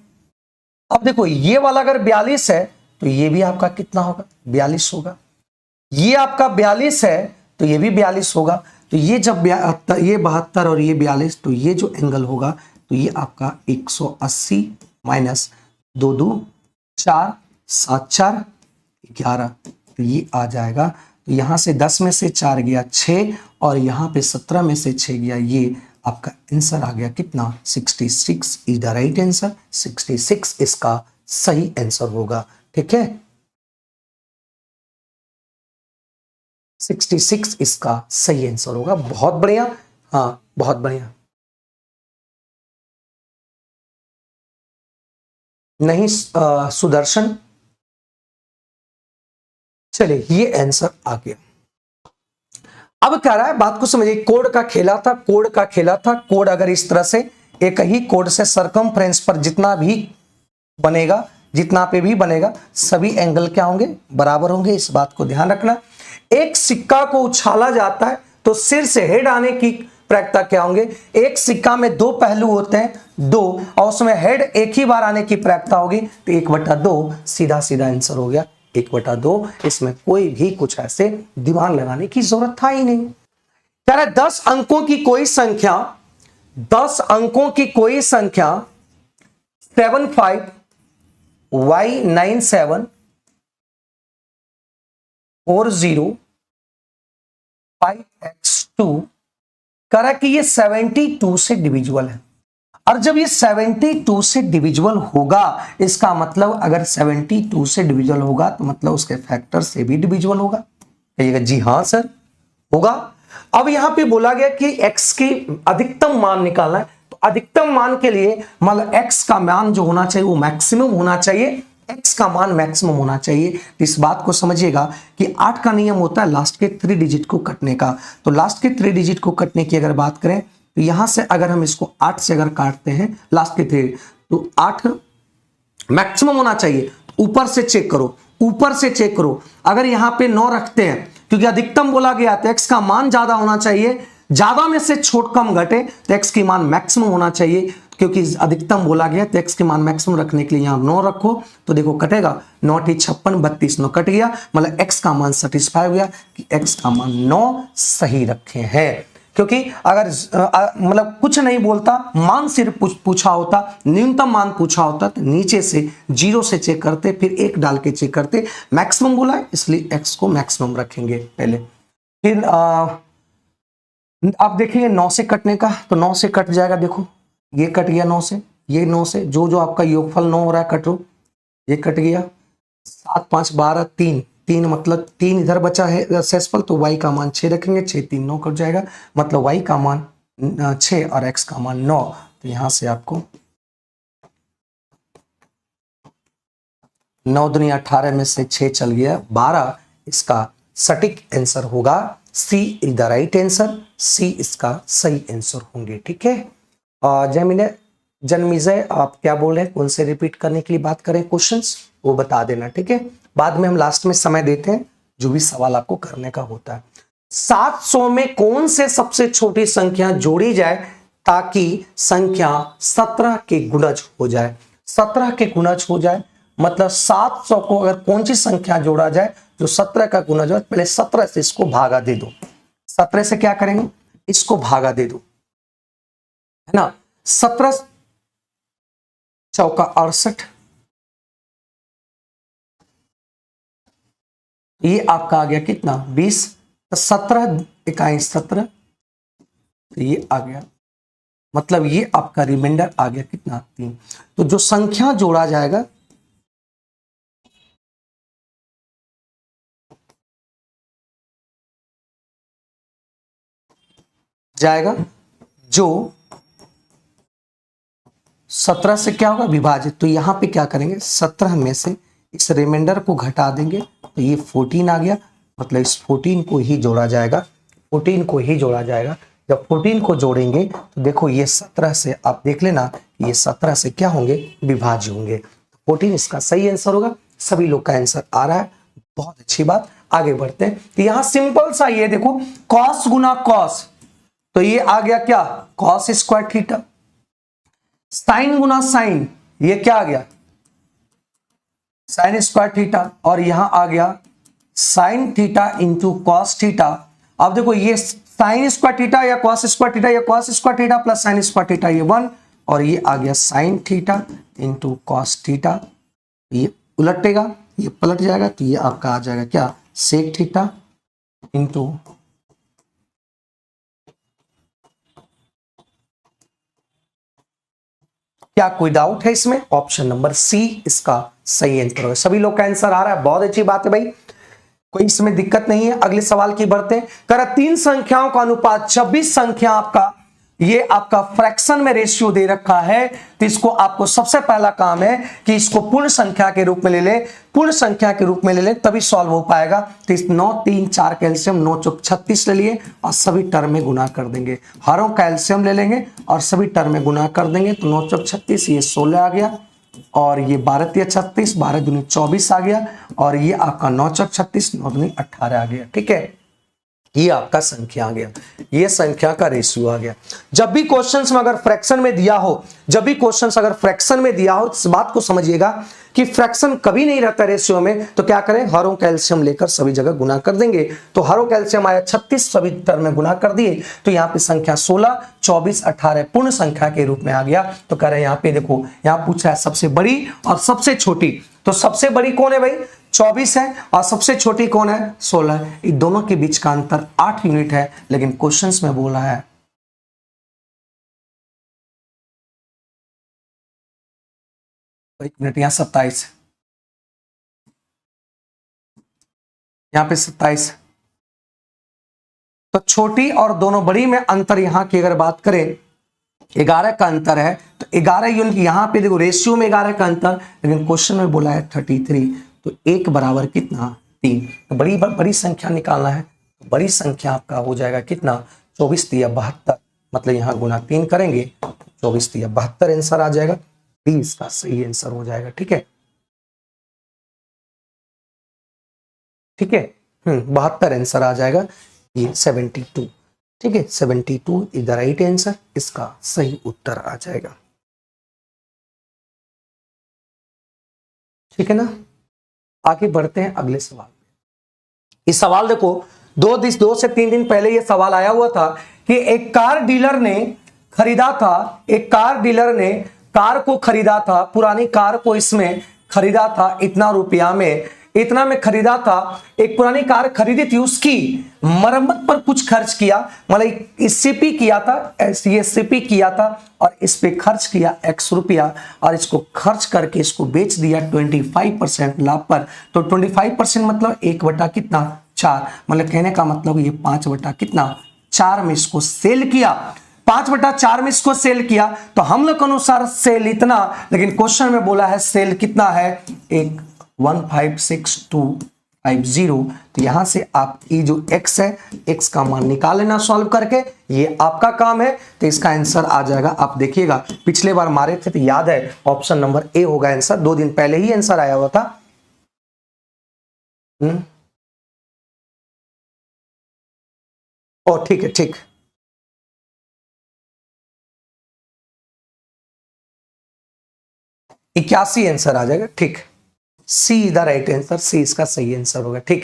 अब देखो ये वाला अगर 42 है तो ये भी आपका कितना होगा, 42 होगा। ये आपका 42 है तो ये भी 42 होगा। तो ये जब ये 72 और ये 42 तो ये जो एंगल होगा तो ये आपका 180 माइनस 2 2 4 7 4 11 तो ये आ जाएगा। तो यहां से 10 में से 4 गया 6 और यहां पे 17 में से 6 गया, ये आपका आंसर आ गया कितना 66 इज द राइट आंसर। 66 इसका सही आंसर होगा। ठीक है, 66 इसका सही आंसर होगा। बहुत बढ़िया, हाँ बहुत बढ़िया। नहीं सुदर्शन, चलिए ये आंसर आ गया। अब क्या रहा है, बात को समझिए, कोड का खेला था, कोड अगर इस तरह से एक ही कोड से सर्कमफ्रेंस पर जितना पे भी बनेगा सभी एंगल क्या होंगे, बराबर होंगे। इस बात को ध्यान रखना। एक सिक्का को उछाला जाता है तो सिर से हेड आने की प्रायिकता क्या होंगे, एक सिक्का में 2 पहलू होते हैं, 2, और उसमें हेड एक ही बार आने की प्रायिकता होगी तो 1/2 सीधा आंसर हो गया 1/2। इसमें कोई भी कुछ ऐसे दिमाग लगाने की जरूरत था ही नहीं। कह रहा है 10 अंकों की कोई संख्या 75 y97 40 5x2 कह रहा है कि ये 72 से डिविजिबल है। और जब ये 72 से डिविजिबल होगा, इसका मतलब अगर 72 से डिविजिबल होगा तो मतलब उसके फैक्टर से भी डिविजिबल होगा। कहिएगा जी हाँ सर होगा। अब यहां पे बोला गया कि x की अधिकतम मान निकालना है, तो अधिकतम मान के लिए मतलब x का मान जो होना चाहिए वो मैक्सिमम होना चाहिए, x का मान मैक्सिमम होना चाहिए। तो इस बात को समझिएगा कि 8 का नियम होता है लास्ट के 3 डिजिट को कटने का। तो लास्ट के 3 डिजिट को कटने की अगर बात करें तो यहां से अगर हम इसको 8 से अगर काटते हैं लास्ट के 3 तो 8 मैक्सिमम होना चाहिए। ऊपर से चेक करो, अगर यहां पे 9 रखते हैं क्योंकि अधिकतम बोला गया तो x का मान ज्यादा होना चाहिए, ज्यादा में से छोट कम घटे तो x की मान मैक्सिमम होना चाहिए, क्योंकि अधिकतम बोला गया तो x की मान मैक्सिमम रखने के लिए यहां 9 रखो तो देखो कटेगा 9 × 56 32 9 कट गया, मतलब x का मान सेटिस्फाई हो गया कि x का मान 9 सही रखे हैं। क्योंकि अगर मतलब कुछ नहीं बोलता, मान सिर्फ पूछा होता, न्यूनतम मान पूछा होता तो नीचे से 0 से चेक करते, फिर 1 डाल के चेक करते। मैक्सिमम बोला है इसलिए x को मैक्सिमम रखेंगे पहले। फिर आप देखेंगे 9 से कटने का, तो 9 से कट जाएगा, देखो ये कट गया 9 से, ये 9 से जो आपका योगफल 9 हो रहा है कट लो, ये कट गया 7 5 12 3 मतलब 3 इधर बचा है शेषफल, तो y का मान 6 रखेंगे, 6 3 9 कट जाएगा, मतलब y का मान 6 और x का मान 9। तो यहां से आपको 9 दूनी 18 में से 6 चल गया 12, इसका सटीक आंसर होगा C is the right answer, C इसका सही आंसर होंगे। ठीक है, जय मिले जन्मिजय आप क्या बोल रहे हैं, कौन से रिपीट करने के लिए बात करें क्वेश्चंस वो बता देना, ठीक है। बाद में हम लास्ट में समय देते हैं जो भी सवाल आपको करने का होता है। 700 में कौन से सबसे छोटी संख्या जोड़ी जाए ताकि संख्या 17 के गुणज हो जाए। 17 के गुणज हो जाए मतलब 700 को अगर कौन सी संख्या जोड़ा जाए जो 17 का गुणज हो, पहले 17 से इसको भागा दे दो। 17 से क्या करेंगे, इसको भागा दे दो, है ना। 17 चौका 68, ये आपका आ गया कितना 20, तो 17 इकाई 17, तो ये आ गया, मतलब ये आपका रिमाइंडर आ गया कितना 3। तो जो संख्या जोड़ा जाएगा जो 17 से क्या होगा विभाजित, तो यहां पे क्या करेंगे 17 में से इस रिमाइंडर को घटा देंगे तो ये 14 आ गया, मतलब इस 14 को ही जोड़ा जाएगा, 14 को ही जोड़ा जाएगा। जब 14 को जोड़ेंगे तो देखो ये 17 से आप देख लेना, ये 17 से क्या होंगे विभाज्य होंगे, 14 इसका सही आंसर होगा। सभी लोग का आंसर आ रहा है, बहुत अच्छी बात। आगे बढ़ते हैं, तो यहां सिंपल सा ये देखो कॉस गुना कॉस, तो ये आ गया क्या कॉस स्क्वायर थीटा। साइन गुना साइन, ये क्या आ गया साइन स्क्वायर थीटा, और यहां आ गया sine theta into cos theta. अब देखो ये साइन स्क्वायर थीटा या कॉस स्क्वायर थीटा या cos square theta plus sine square theta, ये 1, और ये आ गया sine theta into cos theta. ये उलटेगा, ये पलट जाएगा, तो ये आपका आ जाएगा क्या सेक थीटा इंटू, क्या कोई डाउट है इसमें, ऑप्शन नंबर सी इसका सही आंसर होगा। सभी लोग का आंसर आ रहा है, बहुत अच्छी बात है भाई, कोई इसमें दिक्कत नहीं है। अगले सवाल की बढ़ते हैं। कह रहा 3 संख्याओं का अनुपात 26 संख्या आपका, ये आपका फ्रैक्शन में रेशियो दे रखा है, तो इसको आपको सबसे पहला काम है कि इसको पूर्ण संख्या के रूप में ले ले, पूर्ण संख्या के रूप में ले ले तभी सॉल्व हो पाएगा। तो इस 9 3 4 कैल्शियम 9 चौक 36 ले लिए और सभी टर्म में गुना कर देंगे, हरों कैल्शियम ले लेंगे और सभी टर्म में गुना कर देंगे, तो 9 चौक 36 ये 16 आ गया, और ये 12 तिया 36, 12 दूनी 24 आ गया, और ये आपका 9 चौक 36 9 दूनी 18 आ गया, ठीक है। ये आपका संख्या आ गया, ये संख्या का रेशियो आ गया। जब भी क्वेश्चंस में अगर फ्रैक्शन में दिया हो, जब भी क्वेश्चंस अगर फ्रैक्शन में दिया हो, इस बात को समझिएगा कि फ्रैक्शन कभी नहीं रहता रेशियो में, तो क्या करें हरों कैल्शियम लेकर सभी जगह गुना कर देंगे। तो हरों कैल्शियम आया 36, सभी टर्म में गुना कर दिए, तो यहाँ पे संख्या 16 24 18 पूर्ण संख्या के रूप में आ गया। तो कह रहे हैं यहाँ पे देखो, यहाँ पूछा है सबसे बड़ी और सबसे छोटी, तो सबसे बड़ी कौन है भाई 24 है, और सबसे छोटी कौन है 16 है। इन दोनों के बीच का अंतर 8 यूनिट है, लेकिन क्वेश्चंस में बोला है एक मिनट, यहाँ 27 है, यहाँ पे 27, तो छोटी और दोनों बड़ी में अंतर यहाँ की अगर बात करें 11 का अंतर है, तो 11 यूनिट यहाँ पे देखो रेशियो में 11 का अंतर, लेकिन क्वेश्चन में बोला है 33, तो 1 बराबर कितना 3। तो बड़ी संख्या निकालना है, तो बड़ी संख्या आपका हो जाएगा कितना 24 तिया 72, मतलब यहाँ गुना 3 करेंगे 24 तिया 72 आंसर आ जाएगा, 20 का सही आंसर हो जाएगा, ठीक है, ठीक है 72 आंसर आ जाएगा, ये 72, ठीक है 72 इज द राइट आंसर, इसका सही उत्तर आ जाएगा, ठीक है ना। आगे बढ़ते हैं अगले सवाल में। इस सवाल देखो 2 से 3 दिन पहले ये सवाल आया हुआ था कि एक कार डीलर ने खरीदा था, एक कार डीलर ने कार को खरीदा था, पुरानी कार को इसमें खरीदा था इतना रुपया में, इतना में खरीदा था, एक पुरानी कार खरीदी थी, उसकी मरम्मत पर कुछ खर्च किया, मतलब सीपी किया था, ये सीपी किया था और इस पे खर्च किया x रुपया, और इसको खर्च करके इसको बेच दिया 25% लाभ पर। तो 25% मतलब 1 बटा कितना 4, मतलब कहने का मतलब ये 5 बटा कितना 4 में इसको सेल किया, 5 बटा 4 में इसको सेल किया। तो हम लोग के अनुसार सेल इतना, लेकिन क्वेश्चन में बोला है सेल कितना है 1562 50। तो यहां से आप ये जो x है, x का मान निकाल लेना सॉल्व करके, ये आपका काम है। तो इसका आंसर आ जाएगा, आप देखिएगा पिछले बार मारे थे तो याद है ऑप्शन नंबर ए होगा आंसर, 2 दिन पहले ही आंसर आया हुआ था। ओ ठीक है, ठीक। 81 आंसर आ जाएगा, ठीक। सी इज द राइट आंसर, सी इसका सही आंसर होगा, ठीक।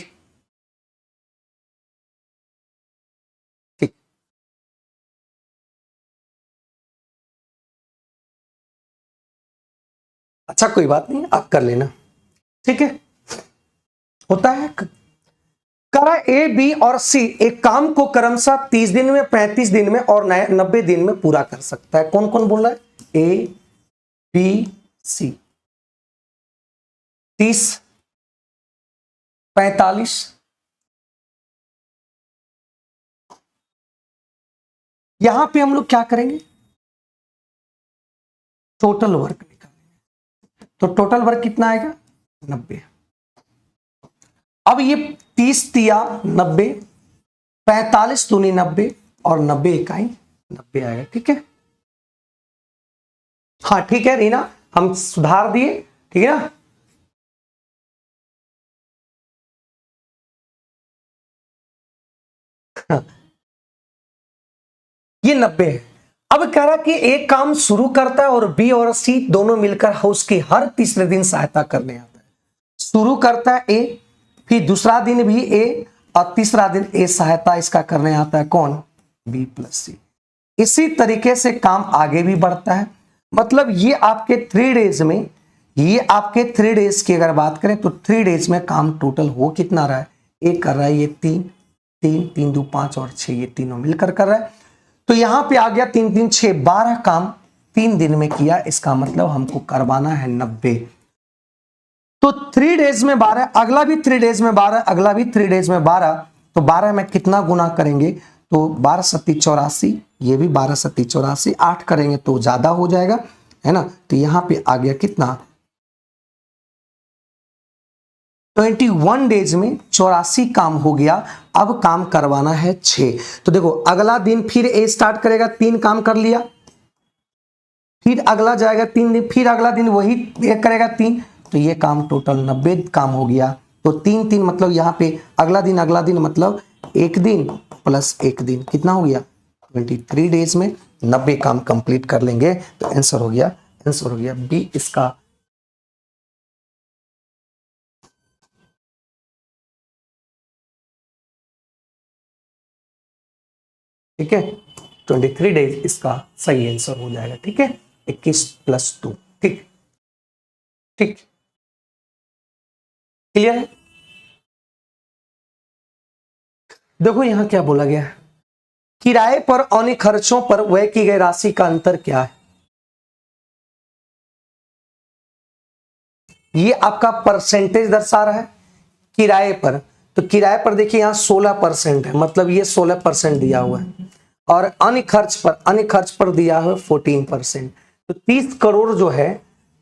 ठीक। अच्छा कोई बात नहीं, आप कर लेना, ठीक है, होता है। करा ए बी और सी एक काम को क्रमशः 30 दिन में, 35 दिन में और 90 दिन में पूरा कर सकता है। कौन कौन बोल रहा है? A B C. 30, 45, यहां पे हम लोग क्या करेंगे? टोटल वर्क निकालेंगे। तो टोटल वर्क कितना आएगा? 90। अब ये 30 दिया 90, 45 दूनी 90 और 90 इकाई 90 आएगा, ठीक है। हाँ ठीक है रीना, हम सुधार दिए, ठीक है ना। ये 90 है। अब कह रहा कि एक काम शुरू करता है और बी और सी दोनों मिलकर उसकी हर तीसरे दिन सहायता करने आता है। शुरू करता है ए, फिर दूसरा दिन भी ए और तीसरा दिन ए सहायता इसका करने आता है। कौन? बी प्लस सी। इसी तरीके से काम आगे भी बढ़ता है। मतलब ये आपके 3 डेज में, ये आपके 3 डेज की अगर बात करें तो 3 डेज में काम टोटल हो कितना रहा है? एक कर रहा है ये 3, 3, 3 2 5 और 6, ये तीनों मिलकर कर रहा है। तो यहां पे आ गया 3 3 6, 12 काम 3 दिन में किया। इसका मतलब हमको करवाना है 90। तो 3 डेज में 12, अगला भी 3 डेज में 12, अगला भी 3 डेज में 12। तो 12 में कितना गुना करेंगे? तो 12 सत्ती 84, ये भी 12 सत्ती 84, 8 करेंगे तो ज्यादा हो जाएगा, है ना। तो यहां पे आ गया कितना? 21 डेज में 84 काम हो गया। अब काम करवाना है 6। तो देखो अगला दिन फिर ए स्टार्ट करेगा, 3 काम कर लिया, फिर अगला जाएगा 3 दिन, फिर अगला दिन वही एक करेगा 3। तो ये काम टोटल 90 काम हो गया। तो 3 3 मतलब यहाँ पे अगला दिन मतलब एक दिन प्लस एक दिन, कितना हो गया? 23 डेज में 90 काम कंप्लीट कर लेंगे। तो आंसर हो गया, आंसर हो गया बी इसका। ठीक है, 23 डेज इसका सही आंसर हो जाएगा, ठीक है। 21 + 2, ठीक। ठीक, क्लियर है। देखो यहां क्या बोला गया है, किराए पर अन्य खर्चों पर व्यय की गई राशि का अंतर क्या है? ये आपका परसेंटेज दर्शा रहा है किराए पर। तो किराए पर देखिए यहां 16% है, मतलब ये 16% दिया हुआ है। और अन्य खर्च पर, अन्य खर्च पर दिया है 14%। तो 30 करोड़ जो है,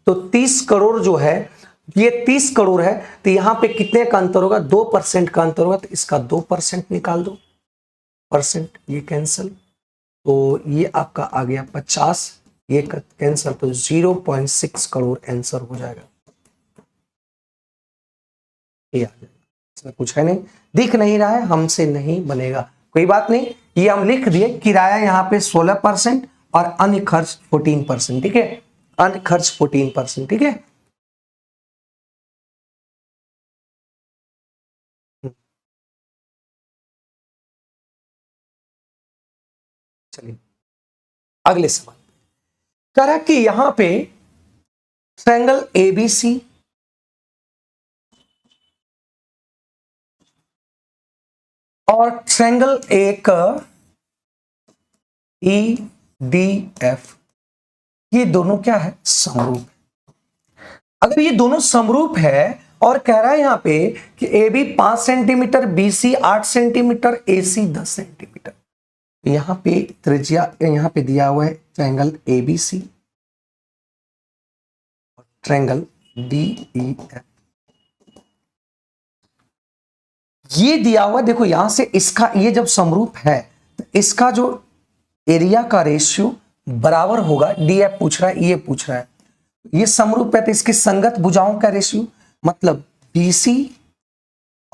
तो 30 करोड़ जो है, ये 30 करोड़ है। तो यहां पे कितने का अंतर होगा? 2% का अंतर होगा। तो इसका 2% निकाल दो, परसेंट ये कैंसिल। तो ये आपका आ गया 50, ये कैंसिल। तो 0.6 करोड़ आंसर हो जाएगा। ये आ जाएगा, इसमें कुछ है नहीं, दिख नहीं रहा है, हमसे नहीं बनेगा, कोई बात नहीं। ये हम लिख दिए, किराया यहाँ पे 16% और अन्य खर्च 14%, ठीक है। अन्य खर्च 14%, ठीक है। चलिए अगले सवाल। करा कि यहां पे ट्रायंगल एबीसी और ट्रायंगल एक ई डी एफ, ये दोनों क्या है? समरूप। अगर ये दोनों समरूप है और कह रहा है यहां पे कि A B 5 centimetre, B C 8 centimetre, A C 10 centimetre, यहां पे त्रिज्या यहां पे दिया हुआ है ट्रायंगल एबीसी और ट्रायंगल डी ई एफ। ये दिया हुआ देखो यहां से इसका ये जब समरूप है तो इसका जो एरिया का रेशियो बराबर होगा, डीएफ पूछ रहा है, ये पूछ रहा है, ये समरूप है तो इसकी संगत भुजाओं का रेशियो मतलब बीसी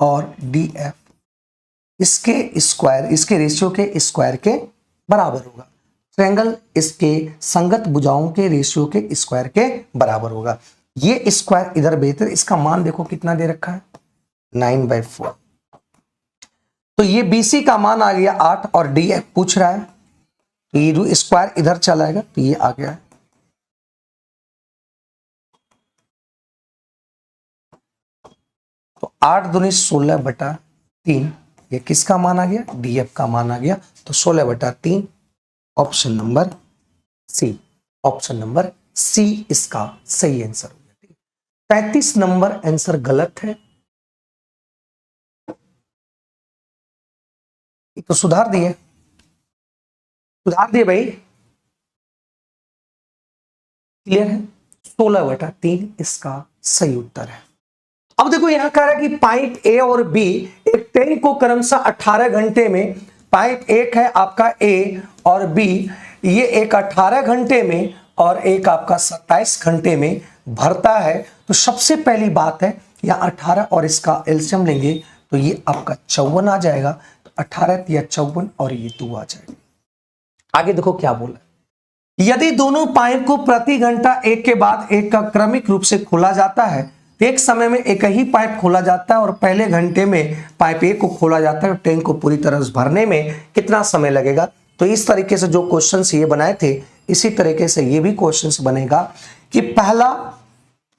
और डीएफ इसके स्क्वायर, इसके रेशियो के स्क्वायर के बराबर होगा। ट्रायंगल इसके संगत भुजाओं के रेशियो के स्क्वायर के बराबर होगा। ये स्क्वायर इधर बेहतर, इसका मान देखो कितना दे रखा है 9/4। तो ये बीसी का मान आ गया 8 और डीएफ पूछ रहा है, ये स्क्वायर इधर चला आएगा तो ये आ गया है। तो 8 दूनी 16/3, ये किसका मान आ गया, डीएफ का मान आ गया। तो 16/3 option number C, option number C इसका सही आंसर हो गया। 35 नंबर आंसर गलत है, तो सुधार दिए, सुधार दिए भाई, क्लियर है। 16/3 इसका सही उत्तर है। अब देखो यहां कह रहा है कि पाइप ए और बी एक टैंक को क्रमशः 18 घंटे में, पाइप एक है आपका ए और बी, ये एक 18 घंटे में और एक आपका 27 घंटे में भरता है। तो सबसे पहली बात है यहाँ 18 और इसका एलसीएम लेंगे तो ये आपका 54 आ जाएगा। तो 18 या 54 और ये 2 आ जाएगा। आगे देखो क्या बोला, यदि दोनों पाइप को प्रति घंटा एक के बाद एक का क्रमिक रूप से खोला जाता है, एक समय में एक ही पाइप खोला जाता है और पहले घंटे में पाइप एक को खोला जाता है, टैंक को पूरी तरह से भरने में कितना समय लगेगा। तो इस तरीके से जो क्वेश्चंस ये बनाए थे इसी तरीके से ये भी क्वेश्चंस बनेगा कि पहला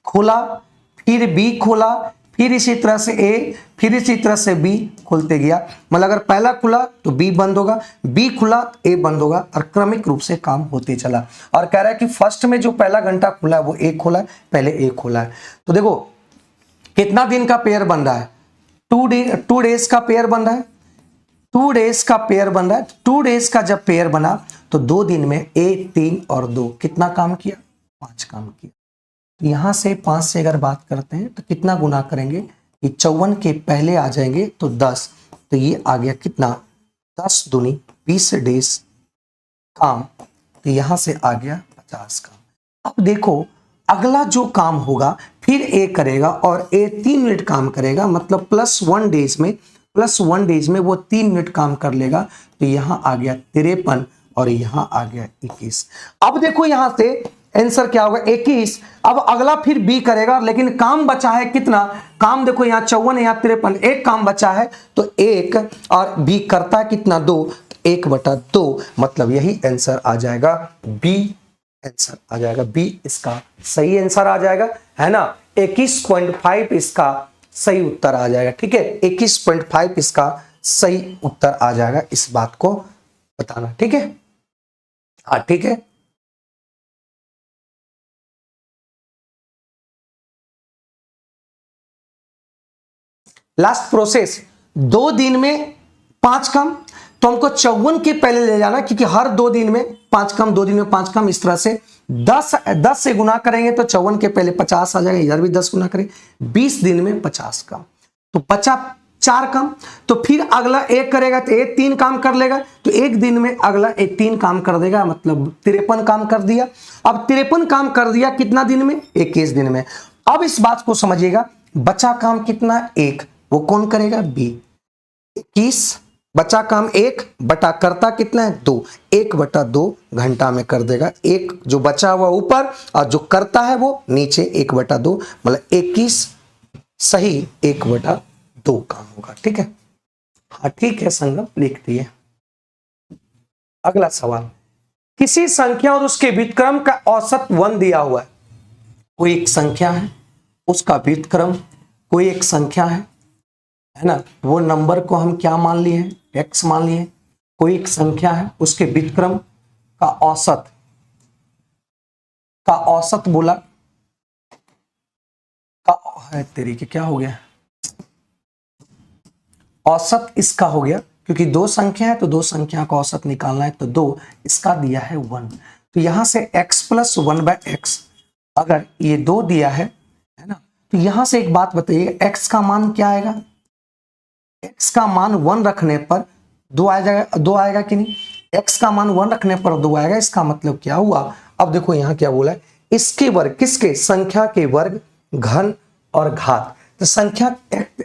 खोला, फिर बी खोला, फिर इसी तरह से ए, फिर इसी तरह से बी खुलते गया। मतलब अगर पहला खुला तो बी बंद होगा, बी खुला ए बंद होगा और क्रमिक रूप से काम होते चला। और कह रहा है कि फर्स्ट में जो पहला घंटा खुला है वो ए खोला है, पहले ए खोला है। तो देखो कितना दिन का पेयर बन रहा है, 2 डेज का पेयर बन रहा है, 2 डेज का पेयर बन रहा है। 2 डेज का जब पेयर बना तो 2 दिन में 1, 3 और 2 कितना काम किया, 5 काम किया। तो यहां से 5 से अगर बात करते हैं तो कितना गुना करेंगे, ये 54 के पहले आ जाएंगे तो 10, तो ये आ गया कितना 10 दूनी 20 डेज काम, तो यहां से आ गया 50 काम। अब देखो अगला जो काम होगा फिर ए करेगा और ए 3 मिनट काम करेगा, मतलब +1 डेज में वो 3 मिनट काम कर लेगा। तो यहां आ गया 53 और यहां आ गया 21। अब देखो यहां से आंसर क्या होगा 21। अब अगला फिर बी करेगा लेकिन काम बचा है कितना, काम देखो यहाँ 54 है, यहाँ 53, एक काम बचा है तो 1 और बी करता है कितना 2, 1/2, मतलब यही आंसर आ जाएगा बी, आंसर आ जाएगा बी इसका सही आंसर आ जाएगा, है ना। 21.5 इसका सही उत्तर आ जाएगा, ठीक है। 21.5 इसका सही उत्तर आ जाएगा, इस बात को बताना, ठीक है। हाँ ठीक है। लास्ट प्रोसेस 2 दिन में 5 काम, तो हमको 54 के पहले ले जाना क्योंकि हर 2 दिन में 5 काम, 2 दिन में 5 काम, इस तरह से 10 से गुना करेंगे तो 54 के पहले 50 आ जाएगा, इधर भी 10 गुना करें, 20 दिन में 50 काम, तो बचा 4 काम। तो फिर अगला एक करेगा तो एक 3 काम कर लेगा, तो एक दिन में अगला एक 3 काम कर देगा, मतलब 53 काम कर दिया। अब 53 काम कर दिया कितना दिन में, 21 दिन में। अब इस बात को समझिएगा, बचा काम कितना 1, वो कौन करेगा बी। 21 बचा काम 1 बटा करता कितना है 2, 1/2 घंटा में कर देगा। एक जो बचा हुआ ऊपर और जो करता है वो नीचे, 1/2, मतलब 21 सही 1/2 काम होगा, ठीक है। हाँ ठीक है संगम, लिख दिए। अगला सवाल, किसी संख्या और उसके व्युत्क्रम का औसत 1 दिया हुआ है। कोई एक संख्या है, उसका व्युत्क्रम कोई एक संख्या है ना, वो नंबर को हम क्या मान लिए हैं, x मान लिए। कोई एक संख्या है उसके व्युत्क्रम का औसत बोला का है, तेरी के क्या हो गया, औसत इसका हो गया क्योंकि 2 संख्या है तो 2 संख्या का औसत निकालना है, तो 2 इसका दिया है 1। तो यहां से x + 1/x, अगर ये 2 दिया है ना, तो यहां से एक बात बताइए x का मान क्या आएगा, x का मान 1 रखने पर 2 आ जाएगा, 2 आएगा कि नहीं? x का मान 1 रखने पर 2 आएगा। इसका मतलब क्या हुआ? अब देखो यहाँ क्या बोला है, इसके वर्ग, किसके? संख्या के वर्ग, घन और घात। तो संख्या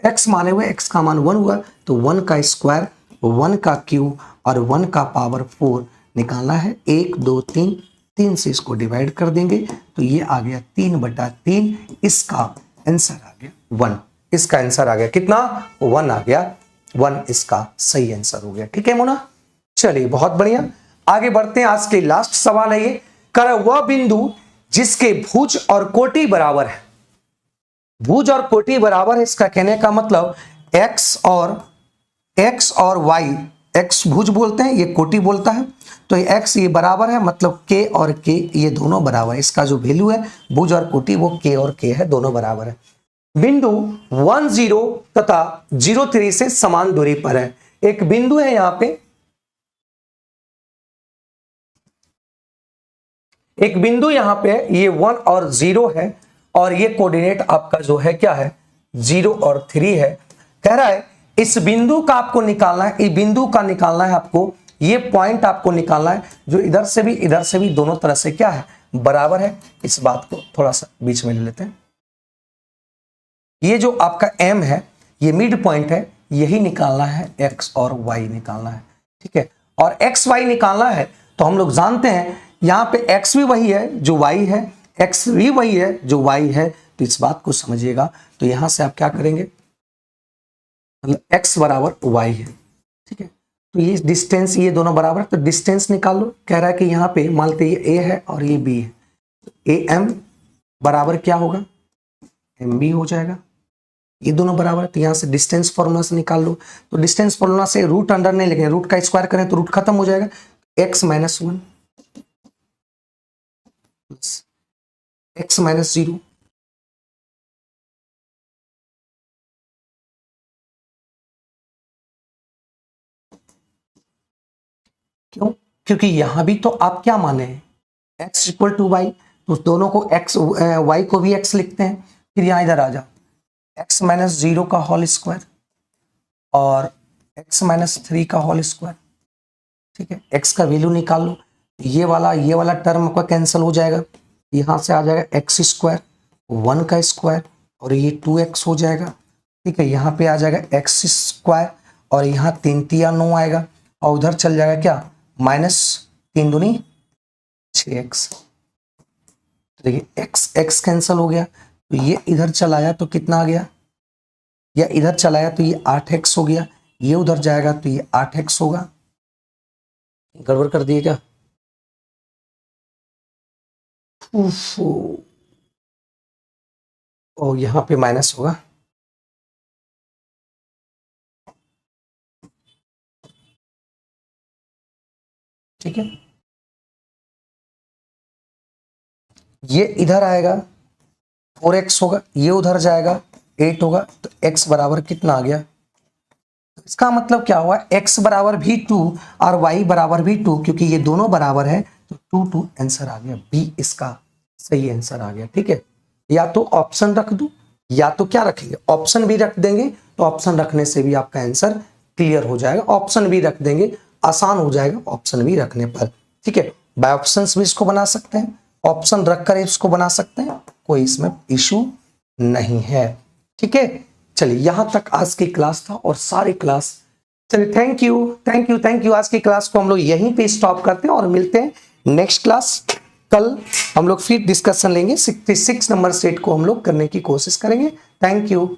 x माने हुए, x का मान 1 हुआ, तो 1 का स्क्वायर, 1 का क्यूब और 1 का पावर 4 निकालना है। 1 2 3, 3 से इसको डिवाइड कर देंगे तो ये आ गया 3/3। इसका आंसर आ गया 1। इसका आंसर आ गया कितना? 1 आ गया। 1 इसका सही आंसर हो गया। ठीक है मोना, चलिए बहुत बढ़िया, आगे बढ़ते हैं। आज के लास्ट सवाल है ये, कर वह बिंदु जिसके भुज और कोटि बराबर है। भुज और कोटि बराबर है, इसका कहने का मतलब x और y, x भुज बोलते हैं, ये कोटि बोलता है, तो ये x ये बराबर है, मतलब k और k ये दोनों बराबर है। इसका जो वैल्यू है भुज और कोटि वो k और k है, दोनों बराबर है। बिंदु 10 तथा 03 से समान दूरी पर है। एक बिंदु है यहां पे, एक बिंदु यहां पे ये 1 और 0 है और ये कोऑर्डिनेट आपका जो है क्या है? 0 और 3 है। कह रहा है इस बिंदु का आपको निकालना है, इस बिंदु का निकालना है आपको, ये पॉइंट आपको निकालना है जो इधर से भी दोनों तरह से क्या है? बराबर है। इस बात को थोड़ा सा बीच में ले लेते हैं। ये जो आपका m है, ये मिड पॉइंट है, यही निकालना है, x और y निकालना है। ठीक है, और x y निकालना है तो हम लोग जानते हैं यहां पे x भी वही है जो y है, x भी वही है जो y है, तो इस बात को समझिएगा। तो यहां से आप क्या करेंगे, मतलब x बराबर y है। ठीक है, तो ये डिस्टेंस, ये दोनों बराबर, तो डिस्टेंस निकाल लो। कह रहा है कि यहाँ पे मान लेते ये a है और ये b है, तो am बराबर क्या होगा? mb हो जाएगा। ये दोनों बराबर है, तो यहां से डिस्टेंस फॉर्मूला से निकाल लो। तो डिस्टेंस फॉर्मूला से रूट अंडर नहीं लेंगे, रूट का स्क्वायर करें तो रूट खत्म हो जाएगा। x - 1 x - 0, क्यों? क्योंकि यहां भी तो आप क्या माने हैं, x = y, तो दोनों को x, y को भी x लिखते हैं। फिर यहां इधर आ जाओ, x - 0 का होल स्क्वायर और x - 3 का होल स्क्वायर। ठीक है, x का वैल्यू निकाल लो, ये वाला टर्म आपका कैंसिल हो जाएगा। यहां से आ जाएगा x², 1 का स्क्वायर और ये 2x हो जाएगा। ठीक है, यहाँ पे आ जाएगा x² और यहाँ 3 तिया 9 आएगा और उधर चल जाएगा क्या? -3 दूनी 6x। देखिए x कैंसिल हो गया, तो ये इधर चला आया तो कितना आ गया, या इधर चला आया तो ये 8x हो गया, ये उधर जाएगा तो ये 8x होगा। गड़बड़ कर दिए क्या? ओ यहां पे माइनस होगा। ठीक है, ये इधर आएगा 4x होगा, ये उधर जाएगा 8 होगा, तो x बराबर कितना आ गया? इसका मतलब क्या हुआ, x बराबर भी 2 और y बराबर भी 2, क्योंकि ये दोनों बराबर है तो 2 2 आंसर आ गया, बी इसका सही आंसर आ गया। ठीक है, या तो ऑप्शन रख दूं या तो क्या रखेंगे, ऑप्शन भी रख देंगे, तो ऑप्शन रखने से भी आपका आंसर क्लियर हो जाएगा। ऑप्शन भी रख देंगे, आसान हो जाएगा ऑप्शन भी रखने पर। ठीक है, बाय ऑप्शंस भी इसको बना सकते हैं, ऑप्शन रखकर इसको बना सकते हैं, कोई इसमें इशू नहीं है। ठीक है, चलिए यहां तक आज की क्लास था और सारी क्लास, चलिए थैंक यू। आज की क्लास को हम लोग यहीं पे स्टॉप करते हैं और मिलते हैं नेक्स्ट क्लास। कल हम लोग फिर डिस्कशन लेंगे, 66 नंबर सेट को हम लोग करने की कोशिश करेंगे। Thank you.